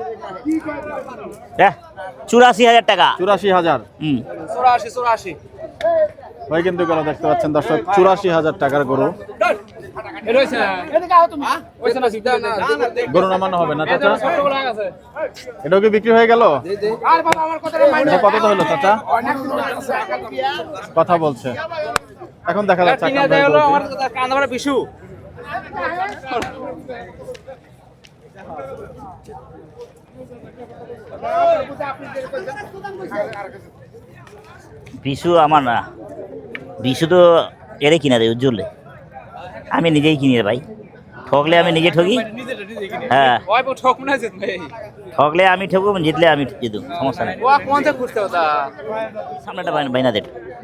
84,000 টাকা। 84,000 হুম 84 ভাই কিন্তু গেল। দেখতে পাচ্ছেন দর্শক 84,000 টাকার গরু। এটা হইছে না। এদিকে আও তুমি। হইছে না সিধা না। গরু নামানো হবে না চাচা? ছোটগুলো আছে। এটাও কি বিক্রি হয়ে গেল? আর বাবা আমার কথাটা মাইন্ড এটা কত হলো চাচা? কথা বলছে। এখন দেখা যাচ্ছে কিনে আকরাম দেয় ভাই হলো বলতে। আমার কান্দা ভরা বিশু। বিশু আমার না, বিশু তো এরে কিনা দেয় উজ্জ্বলে, আমি নিজেই কিনি রে ভাই। ঠকলে আমি নিজে ঠকি। হ্যাঁ ওই বউ ঠক না জিত ভাই। ঠকলে আমি ঠকবো, জিতলে আমি জিতু, সমস্যা নাই। ও কোন থেকে খুঁজতে হতা। সামনেটা বাইনা দে।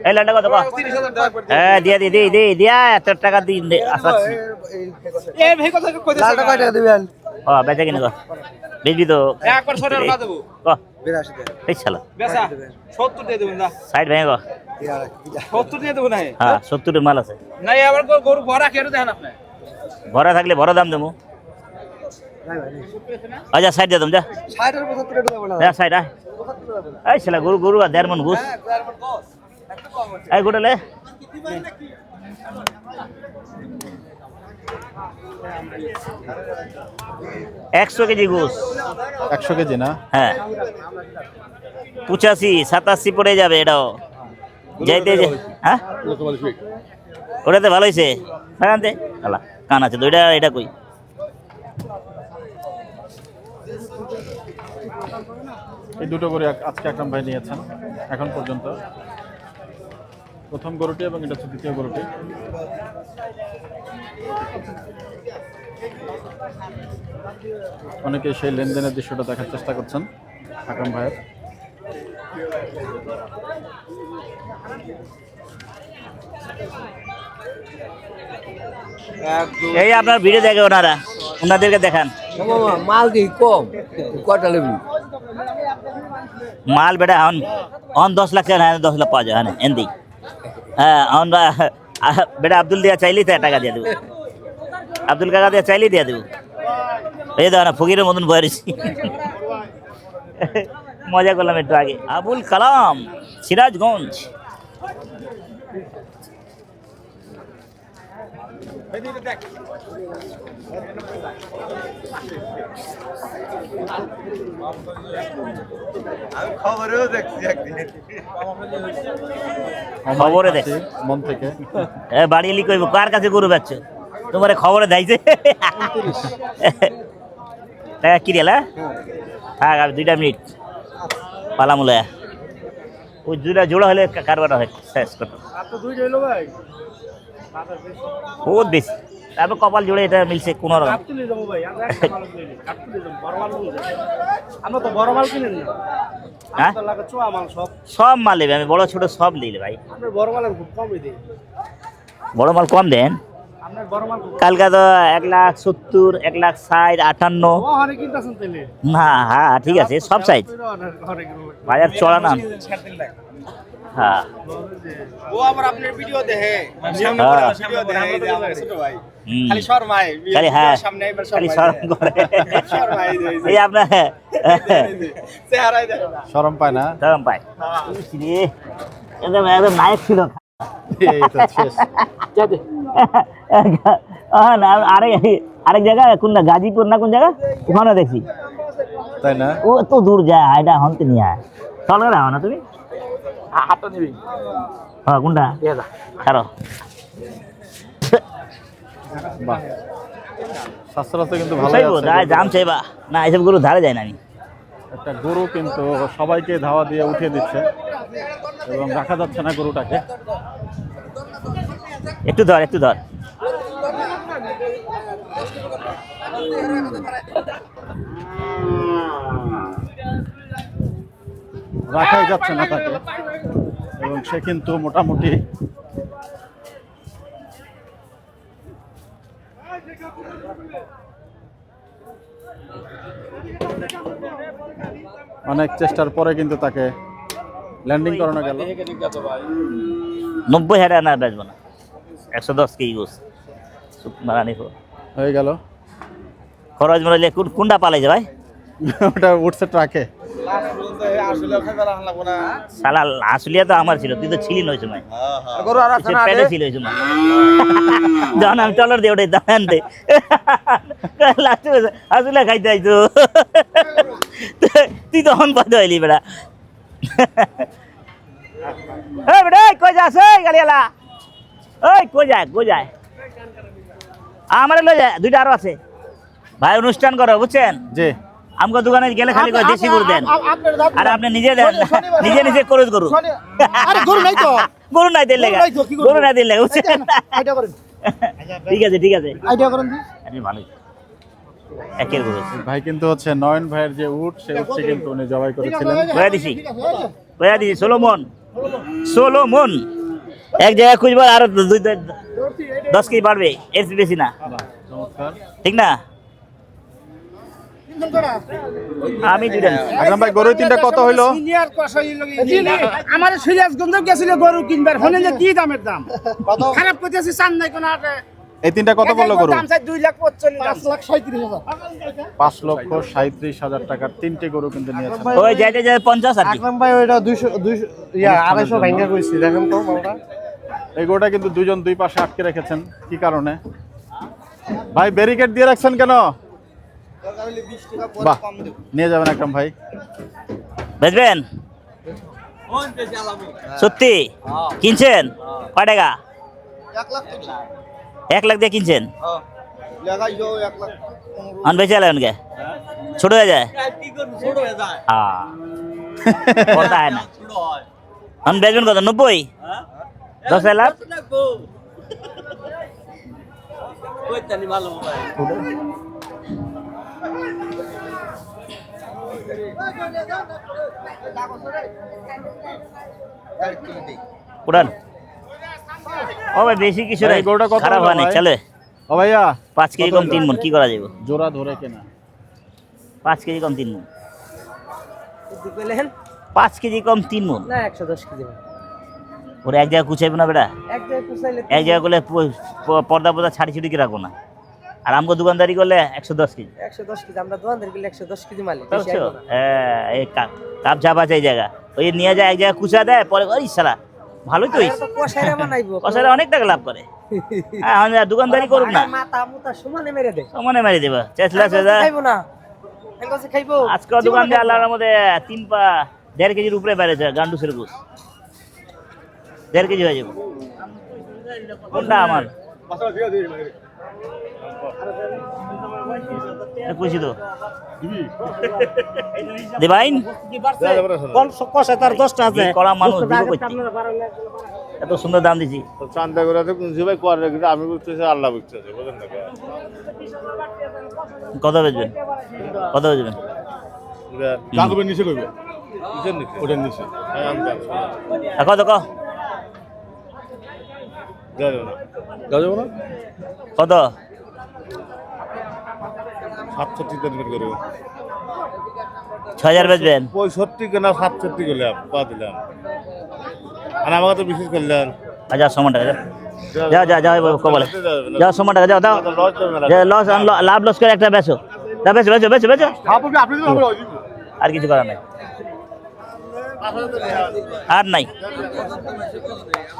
এই লালটা কত কও? হ্যাঁ দিয়া দিয়া এত টাকা দিন আসাচ্ছি। লালটা কয় টাকা দিবেন? ও বেচা কিনে কর বেচবি তো একবার সরে আর দেবো ক 82 টাকা। এই শালা বেসা 70 দিয়ে দেবেন না 60 ভেঙে ক 70 দিয়ে দেবো না হ্যাঁ 70 এর মাল আছে নাই আবার গরু ভরা খেয়ে দেখেন আপনি ভরা থাকলে ভরা দাম দেবো আচ্ছা 60 দিয়ে দাম যা 60 আর 75 টাকা দেবো না। যা 60 এই শালা গরু আর 1.5 মন ঘুষ এই গোটালে একশো কেজি ঘুষ 100 কেজি না? হ্যাঁ 85 87 পড়ে যাবে এটাও যাইতে হ্যাঁ ওটাতে ভালো হয়েছে আনতে আলা কান আছে তো এটা কই এই দুটো গরু আজকে আকরাম ভাই নিয়েছেন এখন পর্যন্ত। প্রথম গরুটি এবং এটা হচ্ছে দ্বিতীয় গরুটি। অনেকে সেই লেনদেনের দৃশ্যটা দেখার চেষ্টা করছেন আকরাম ভাইয়ের। এই আপনার ভিডিও দেখে ওনাদেরকে দেখান মাল কি কম কয়টা নেবি? মাল বেটা অন 10 লাখ টাকা 10 লাখ পাওয়া যায় হ্যাঁ এন্দি হ্যাঁ বেটা আব্দুল দিয়া চাইলেই তো টাকা দিয়ে দেবো আব্দুল কাকা দিয়া চাইলেই দিয়ে দেবো এই দাও না ফকিরের মতন বয়েছি মজা করলাম একটু আগে আবুল কালাম সিরাজগঞ্জ খবরেও দেখছি একদিন খবরে দেখ মন থেকে বাড়ি এলি কইব কার কাছে গরু বেচছো তোমার খবরে দেখাইছে কি রেল হ্যাঁ আর 2 মিনিট পালামুলা ওই দুটা জোড়া হলে কারবার হয় শেষ করতে বহুত বেশি তারপর কপাল জুড়ে এটা মিলছে কোনো রকম আমরা তো বড় মাল কিনেন না, হ্যাঁ লাগে চোয়া মাল সব। সব মাল নেবে আমি বড় ছোট সব নিলে ভাই আপনার বড় মালের খুব কমই দেই। বড় মাল কম দেন আপনার বড় মাল খুব কালকে তো 1,70 1,60 58 ওখানে কিনতেছেন তেলে। না হ্যাঁ ঠিক আছে সব সাইজ বাজার চড়া না হ্যাঁ ও আবার আপনার ভিডিও দেখে হ্যাঁ। ভিডিও দেখে এই যে আমার ছোট ভাই হুম। খালি শর্মায় খালি হ্যাঁ সামনে এবার খালি শর্মায় শরম করে শর্মায় এই আপনার চেহারায় দেখে শরম পায় না? শরম পায় রে একদম একদম নায়ক ছিল এই তো শেষ। না আরেক জায়গা কোনটা গাজীপুর না কোন জায়গা ওখানে দেখছি তাই না? ও এত দূর যায় এটা হন্তে নিয়ে আয় চলো না না তুমি হাতটা নিবি হ্যাঁ কোনটা ছাড়ো বাহ, স্বাস্থ্য কিন্তু ভালো চাইবো আছে। দাম চাইবা না এসব গরু ধারে যায় না আমি একটা গরু কিন্তু সবাইকে ধাওয়া দিয়ে উঠিয়ে দিচ্ছে এবং রাখা যাচ্ছে না গরুটাকে। একটু ধর রাখাই যাচ্ছে না তাকে এবং সে কিন্তু মোটামুটি অনেক চেষ্টার পরে কিন্তু তাকে ল্যান্ডিং করানো গেল। 90,000 না বেচবো না 110 কেজি গোস মারানি হয়ে গেল। খরচ মারাইলে কোনটা পালাইছে ভাই ওটা উঠছে ট্রাকে। আসলে ওখানে বেলা লাগবো না। শালা আসলিয়া তো আমার ছিল তুই তো ছিলি নয় সময় গরু আর আছে সে না পেটে ছিল ওই সময় যখন আমি টলার দিয়ে ওটাই দান দে আসলে খাইতে আইতো তুই তখন বাদ হইলি বেড়া বেড়া কই যাস গাড়িওয়ালা ওই কই যায় আমার লই যায় দুইটা আরো আছে ভাই অনুষ্ঠান করো বুঝছেন জি, আমগো দোকানে গেলে খালি কয় দেশি গরু দেন আর আপনি নিজে দেন নিজে করে গরু আরে গরু নাই তো। গরু নাই দিলে গরু নাই দিলে বুঝছেন আইডিয়া করেন, ঠিক আছে আইডিয়া করেন দি। আরে ভালোই একের গরু ভাই কিন্তু হচ্ছে নয়ন ভাইয়ের যে উট সে উঠছে কিন্তু উনি জবাই করেছিলেন। কয়া দিছি সোলোমন 16 মন এক জায়গায় খুঁজবার আরো 10 কেজি বাড়বে, এর চেয়ে বেশি না, চমৎকার। ঠিক না? আমি দুইটা নিচ্ছি। আকরাম ভাই গরু তিনটা কত হইলো? সিনিয়র কষাই লাগি আমার সিরাজগঞ্জ গেছিল গরু কিনবার হলে যে কি দামের দাম খারাপ কইতেছি চান নাই কোন আটে এই তিনটা কত বললো গরু? দাম চাই 2,45,000 5,37,000 টাকার তিনটে গরু কিন্তু নিয়েছেন। ওই যাইতে যাই 50 আর কি। আকরাম ভাই ওইটা 200 250 ভাঙা কইছি দেখেন তো মালটা। এই গরুটা কিন্তু দুজন দুই পাশে আটকে রেখেছেন, কি কারণে ভাই? ব্যারিকেড দিয়ে রাখছেন কেন? বাহ, নিয়ে যাবেন আকরাম ভাই। বেচবেন সত্যি? কিনছেন কয় টাকা? 1 লাখ দিয়ে কিনছেন? আন বেচে আলেন কে? ছোট হয়ে যায়? কথা হয় না। আন বেচবেন কত? 90? 10 লাখ? উড়ান। ও ভাই বেশি কিছু নাই, এই গরুটা কত খারাপ হলো হয় না, ভাই? চলে। ও ভাইয়া 5 কেজি কত কম হলো? 3 মন, কি করা যাবে? জোড়া ধরে কেনা। 5 কেজি কম 3 মন। 5 কেজি কম 3 মন। না 110 কেজি ওরে এক জায়গায় কুচাইবো না বেটা, এক জায়গায় কুচাইলে এক জায়গায় করলে পর্দা পর্দা ছাড়ি ছুটি কি রাখবো না। আর আমগো দোকানদারি করলে 110 কেজি। 110 কেজি আমরা দোকানদার গেলে 110 কেজি মালিক বুঝছো? হ্যাঁ, এই কাপ চাপা আছে এই জায়গা, ওই নিয়ে যায় এক জায়গায় কুচা দেয়, পরে ওই সালা ভালোই তো হইছে, কষাইরা বানাইবো কষাইরা অনেক টাকা লাভ করে। হ্যাঁ, আমি দোকানদারি করুক না, মাথা মুতা সমানে মেরে দে সমানে মারি দেবা চেষ্টা চেষ্টা। খাইবো না এলকাছে খাইবো আজকে দোকান দিয়ে আল্লাহর মধ্যে 1.5 কেজির উপরে বেড়েছে গান্ডুসের গোস, 1.5 কেজি হয়ে যাবে। কোনটা আমার খুশি তো দেবাইন তার 10টা আছে কড়া মানুষ দিব কইতে, এত সুন্দর দাম দিছি। চান্দা করে তো কুঞ্জি ভাই করে কিন্তু আমি বুঝতেছি আল্লাহ বুঝতেছে, বুঝলেন না? কত বেচবেন? কত বেচবেন? কাগজের নিচে কইবে, কিসের নিচে? ওটার নিচে। হ্যাঁ আমি জানি। কত কো যাবে না, যাবে না। কত? 67 দিন করে 6,000 বেচবেন? 65 কেনা 67 করলাম, পা দিলাম। আর আমাকে তো বিশেষ করলেন। যা সমান টাকা যাও যাও যাও কবলে যাও, সমান টাকা যাও দাও, লস লাভ লস করে একটা বেচো, যা বেচো বেচো বেচো বেচো, আর কিছু করার নাই, আর নাই,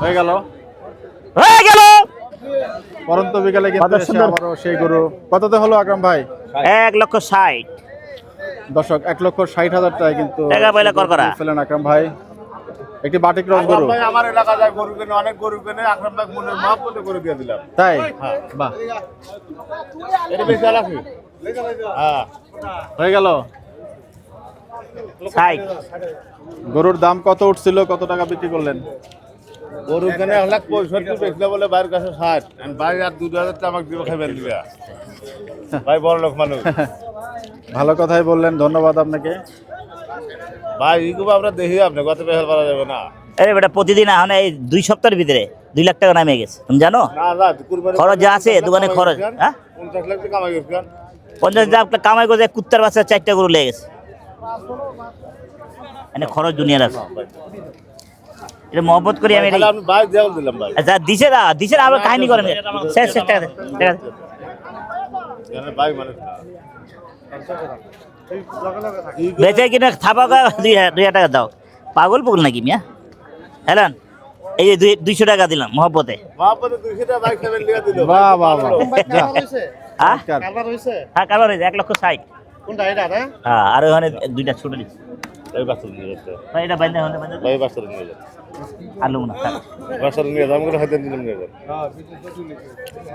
হয়ে গেল। হয়ে গেল। পরন্ত বিকালে কিন্তু কত এসে সুন্দর। আবারও সেই গরু কততে হলো আকরাম ভাই? 1,60,000 দর্শক 1,60,000 টাকায় কিন্তু টাকা পয়লা করকরা। ফেলেন আকরাম ভাই। একটি বাটি ক্রস গরু, ভাই আমার এলাকা যায় গরু কেনে, অনেক গরু কেনে, আকরাম ভাই মনের মাপ বলে করে দিয়ে দিলাম। তাই? বাহ, এটা বেশি আলাদা। হ্যাঁ, হয়ে গেল। 60 গরুর দাম কত উঠছিল, কত টাকা বিক্রি করলেন? গরু কেনে 1,65,000 বেচলে বলে বাইরের কাছে 60, আর ভাই আর 2,000 টাকা আমাকে দিব খাইবেন দিবা। ভাই বড় লোক মানুষ। ভালো কথাই বললেন, ধন্যবাদ আপনাকে। ভাই ইগুব আমরা দেখি আপনি কত বেহাল করা যাবে না। আরে বেটা প্রতিদিন এখন এই 2 সপ্তাহের ভিতরে 2 লাখ টাকা নামে গেছে, তুমি জানো? না না কুরবানি খরচ যা আছে দোকানে খরচ, হ্যাঁ 50 লাখ টাকা কামাই করছেন। 50 লাখ টাকা কামাই করে কুত্তার বাচ্চা 4টা গরু লেগে গেছে, মানে খরচ দুনিয়ার আছে। এটা মহব্বত করি আমি, তাহলে আমি ভাই দেওয়াল দিলাম ভাই। আচ্ছা দিছে না দিছে না, আবার কাহিনী করেন শেষ শেষ টাকা দে, টাকা দে। জানেন ভাই মানুষ না। বেচে কিনা থাপা 2,000 টাকা দাও, পাগল পাগল নাকি মিয়া? হ্যাঁ এই যে 200 টাকা দিলাম মহব্বতে। মহাপতে 200 টাকা ভাই খাবেন লিয়া দিল। বাহ বাহ বাহ, হ্যাঁ চমৎকার। হ্যাঁ কারবার হয়েছে 1,60,000। কোনটা এটা না? হ্যাঁ আর ওখানে 2টা ছোট দিচ্ছে এই বাচ্চা নিয়ে যাচ্ছে। ভাই, এটা বাইন্দা হলে বাইন্দা ভাই বাচ্চা নিয়ে যাচ্ছে। আলু না থাক। বাচ্চা নিয়ে যাম করে হাতে দিলাম নিয়ে যান।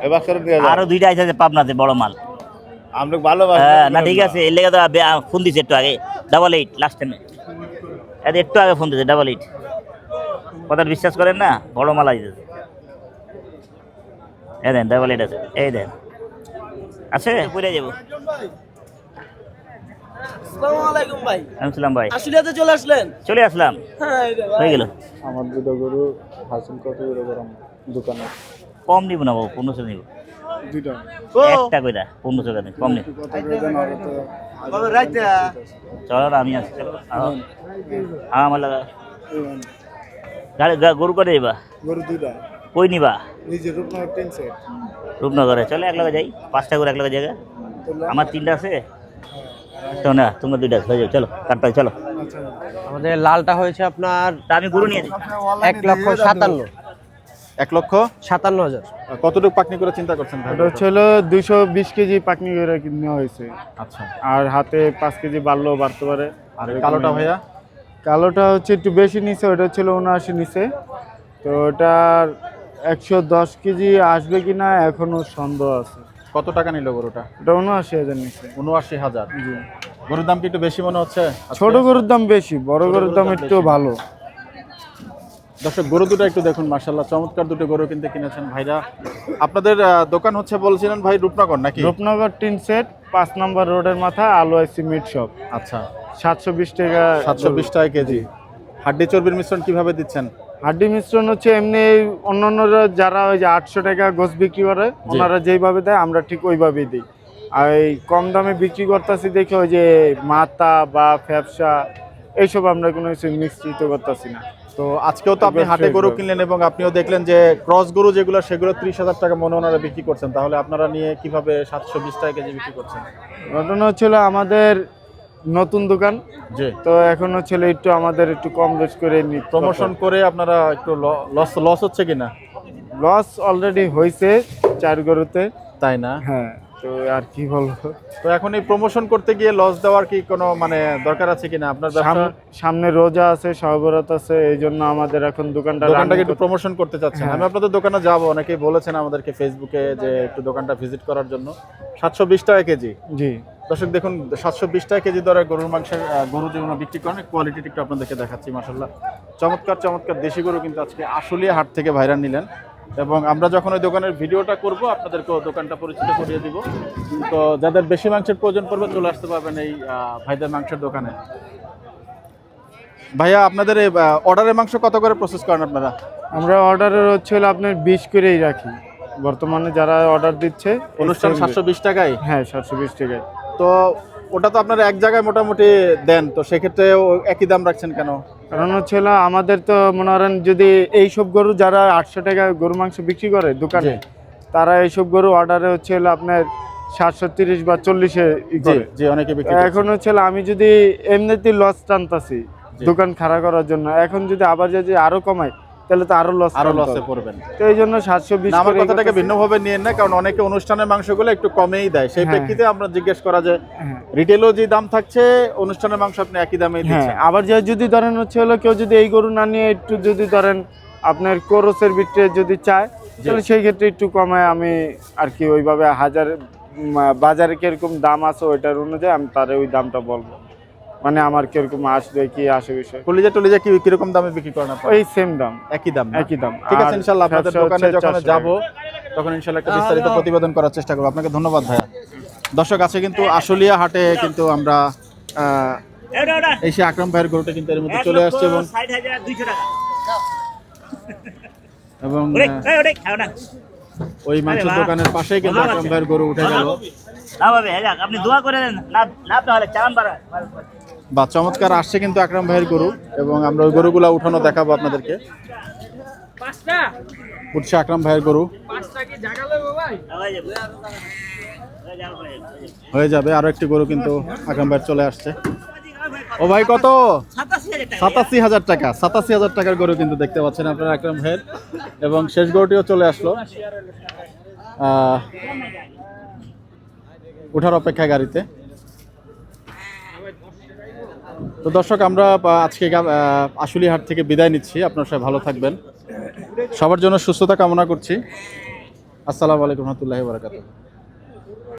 এই বাচ্চা নিয়ে যান। আরো 2টা আছে পাবনাতে বড় মাল। আমরা ভালোবাসি। হ্যাঁ না ঠিক আছে, এর লেগে তো ফোন দিছে একটু আগে 88 লাস্ট টাইমে, একটু আগে ফোন দিছে 88। কথা বিশ্বাস করেন না, বড় মাল আইতেছে। এই দেন 88 আছে, এই দেন আছে, পড়ে যাব। আসসালামু আলাইকুম ভাই। আসসালাম ভাই, আশুলিয়াতে চলে আসলেন? চলে আসলাম, হ্যাঁ এই রে ভাই। হয়ে গেল। আমার দুটো গরু হাসিল কত করে গরম দোকানে কম নিব না বাবু, 1500 নিব, দুটো একটা কইরা 1500 টাকা কম নিব। কত করে দেন আর তো কবে রাইতে চলো না, আমি আসছি, চলো আমার লাগা গাড়ি গরু করে দিবা, গরু দুটো কই নিবা? নিজে রূপনগর 3 সেট রূপনগরে চলে এক লগে যাই, 5টা করে এক লগে জায়গা, আমার 3টা আছে তো না, তোমার 2টা হয়ে যাবে, চলো কাটতে চলো। আমাদের লালটা হয়েছে আপনার তা আমি গরু নিয়ে যাই। 1,57,000 1,57,000 কতটুকু পাকনি করে চিন্তা করছেন ভাই? এটা হচ্ছে হলো 220 কেজি পাকনি করে কিনে হয়েছে। আচ্ছা, আর হাতে 5 কেজি বাড়লেও বাড়তে পারে। আর ওই কালোটা ভাইয়া? কালোটা হচ্ছে একটু বেশি নিচে, ওটা ছিল 79 নিচে, তো ওটার 110 কেজি আসবে কিনা এখনো সন্দেহ আছে। কত টাকা নিল গরুটা? ওটা 79,000 নিচে। 79,000। জি। গরুর দাম কি একটু বেশি মনে হচ্ছে? ছোট গরুর দাম বেশি, বড় গরুর দাম একটু ভালো। দর্শক গরু দুটো একটু দেখুন, মাশাআল্লাহ চমৎকার দুটো গরু কিন্তু কিনেছেন ভাইরা। আপনাদের দোকান হচ্ছে বলছিলেন ভাই রূপনগর নাকি? রূপনগর 3 সেট, 5 নম্বর রোডের মাথা, আলু আইসি মিট শপ। আচ্ছা, 720 টাকা। 720 টাকা কেজি। হাড্ডি চর্বির মিশ্রণ কিভাবে দিচ্ছেন? হাড্ডি মিশ্রণ হচ্ছে এমনি অন্যান্যরা যারা ওই যে 800 টাকা গোস বিক্রি করে, ওনারা যেইভাবে দেয় আমরা ঠিক ওইভাবেই দিই। আর এই কম দামে বিক্রি করতেছি দেখে ওই যে মাথা বা ফ্যাপসা এইসব আমরা কোনো কিছু মিশ্রিত করতেছি না। তো আজকেও তো আপনি হাটে গরু কিনলেন এবং আপনিও দেখলেন যে ক্রস গরু যেগুলো সেগুলো 30,000 টাকা মনে ওনারা বিক্রি করছেন, তাহলে আপনারা নিয়ে কিভাবে 720 টাকা কেজি বিক্রি করছেন? ঘটনা হচ্ছিল আমাদের নতুন দোকান, জি, তো এখন হচ্ছিল একটু আমাদের একটু কম বেশ করে প্রমোশন করে আপনারা একটু লস হচ্ছে কিনা? লস অলরেডি হয়েছে 4 গরুতে। তাই না? হ্যাঁ, তো আর কি বলবো। তো এখন এই প্রমোশন করতে গিয়ে লস দেওয়ার কি কোনো মানে দরকার আছে কিনা? আপনার ব্যবসা সামনে রোজা আছে, সহবরাত আছে, এই জন্য আমাদের এখন দোকানটাকে একটু প্রমোশন করতে চাচ্ছেন। হ্যাঁ। আমি আপনাদের দোকানে যাব, অনেকেই বলেছেন আমাদেরকে ফেসবুকে যে একটু দোকানটা ভিজিট করার জন্য। 720 টাকা কেজি। জি। দর্শক দেখুন 720 টাকা কেজি দরে গরুর মাংসের গরু যেগুলো বিক্রি করেন কোয়ালিটিটা একটু আপনাদেরকে দেখাচ্ছি। মাশাআল্লাহ চমৎকার চমৎকার দেশি গরু কিন্তু আজকে আশুলিয়া হাট থেকে ভাইরা নিলেন, এবং আমরা যখন ওই দোকানের ভিডিওটা করব আপনাদেরকে দোকানটা পরিচিত করিয়ে দিব। তো যাদের বেশি মাংসের প্রয়োজন পড়বে চলে আসতে পারবেন এই ভাইদের মাংসের দোকানে। ভাইয়া আপনাদের এই অর্ডারের মাংস কত করে প্রসেস করেন আপনারা? আমরা অর্ডারের হচ্ছে আপনার 20 করেই রাখি বর্তমানে যারা অর্ডার দিচ্ছে। অনুষ্ঠান 720 টাকায়? হ্যাঁ, 720 টাকায়। তো ওটা তো আপনারা এক জায়গায় মোটামুটি দেন, তো সেক্ষেত্রে একই দাম রাখছেন কেন? কারণ হচ্ছে আমাদের তো মনে করেন যদি এইসব গরু যারা 800 টাকা গরু মাংস বিক্রি করে দোকানে, তারা এইসব গরু অর্ডারে হচ্ছে আপনার 730 বা 40-এ করে। জি, অনেকে বিক্রি এখন হচ্ছে আমি যদি এমনিতেই লস টানতাছি দোকান খাড়া করার জন্য, এখন যদি আবার যদি আরো কমাই তাহলে তো আরো লসে পড়বেন। তো এই জন্য 720 আমার কথাটাকে ভিন্নভাবে নিয়েন না, কারণ অনেকে অনুষ্ঠানের মাংসগুলো একটু কমেই দেয়, সেই প্রেক্ষিতে আমরা জিজ্ঞেস করা যে রিটেলও যে দাম থাকছে অনুষ্ঠানের মাংস আপনি একই দামেই দিচ্ছেন। হ্যাঁ, আবার যদি ধরেন হচ্ছে কেউ যদি এই গরু না নিয়ে একটু যদি ধরেন আপনার কোরসের ভিতরে যদি চায়, তাহলে সেই ক্ষেত্রে একটু কমায় আমি আর কি ওইভাবে বাজারে কিরকম দাম আছে ওইটার অনুযায়ী আমি তারে ওই দামটা বলবো, মানে আমার কিরকম আসবে কি আসে বিষয়। কলিজা কি কিরকম দামে বিক্রি করেন আপনারা? ওই সেম দাম, একই দাম। ঠিক আছে, ইনশাআল্লাহ আপনাদের দোকানে যখন যাব তখন ইনশাআল্লাহ একটা বিস্তারিত প্রতিবেদন করার চেষ্টা করব। আপনাকে ধন্যবাদ ভাইয়া। দর্শক আছে কিন্তু আশুলিয়া হাটে কিন্তু আমরা এই সে আকরাম ভাইয়ের গরুটা কিন্তু এর মধ্যে চলে আসছে, এবং 60,200 টাকা। এবং ওই মাংসের দোকানের পাশেই কিন্তু আকরাম ভাইয়ের গরু উঠে গেল। আপনি দোয়া করে দেন, লাভ না হলে চালান বাড়া। বা চমৎকার আসছে কিন্তু আকরাম ভাইয়ের গরু, এবং আমরা ওই গরুগুলা উঠানো দেখাবো আপনাদেরকে। 5টা উঠছে আকরাম ভাইয়ের গরু, 5টা কি জায়গা লইবো ভাই? হয়ে যাবে। আরো একটি গরু কিন্তু আকরাম ভাইয়ের চলে আসছে। ও ভাই কত? 87,000 টাকা। 87,000 টাকার গরু কিন্তু দেখতে পাচ্ছেন আপনারা আকরাম ভাইয়ের, এবং শেষ গরুটিও চলে আসলো ওঠার অপেক্ষায় গাড়িতে। তো দর্শক আমরা আজকে আশুলিয়া হাট থেকে বিদায় নিচ্ছি। আপনারা সবাই ভালো থাকবেন, সবার জন্য সুস্থতা কামনা করছি। আসসালামু আলাইকুম ওয়া রাহমাতুল্লাহি ওয়া বারাকাতুহু।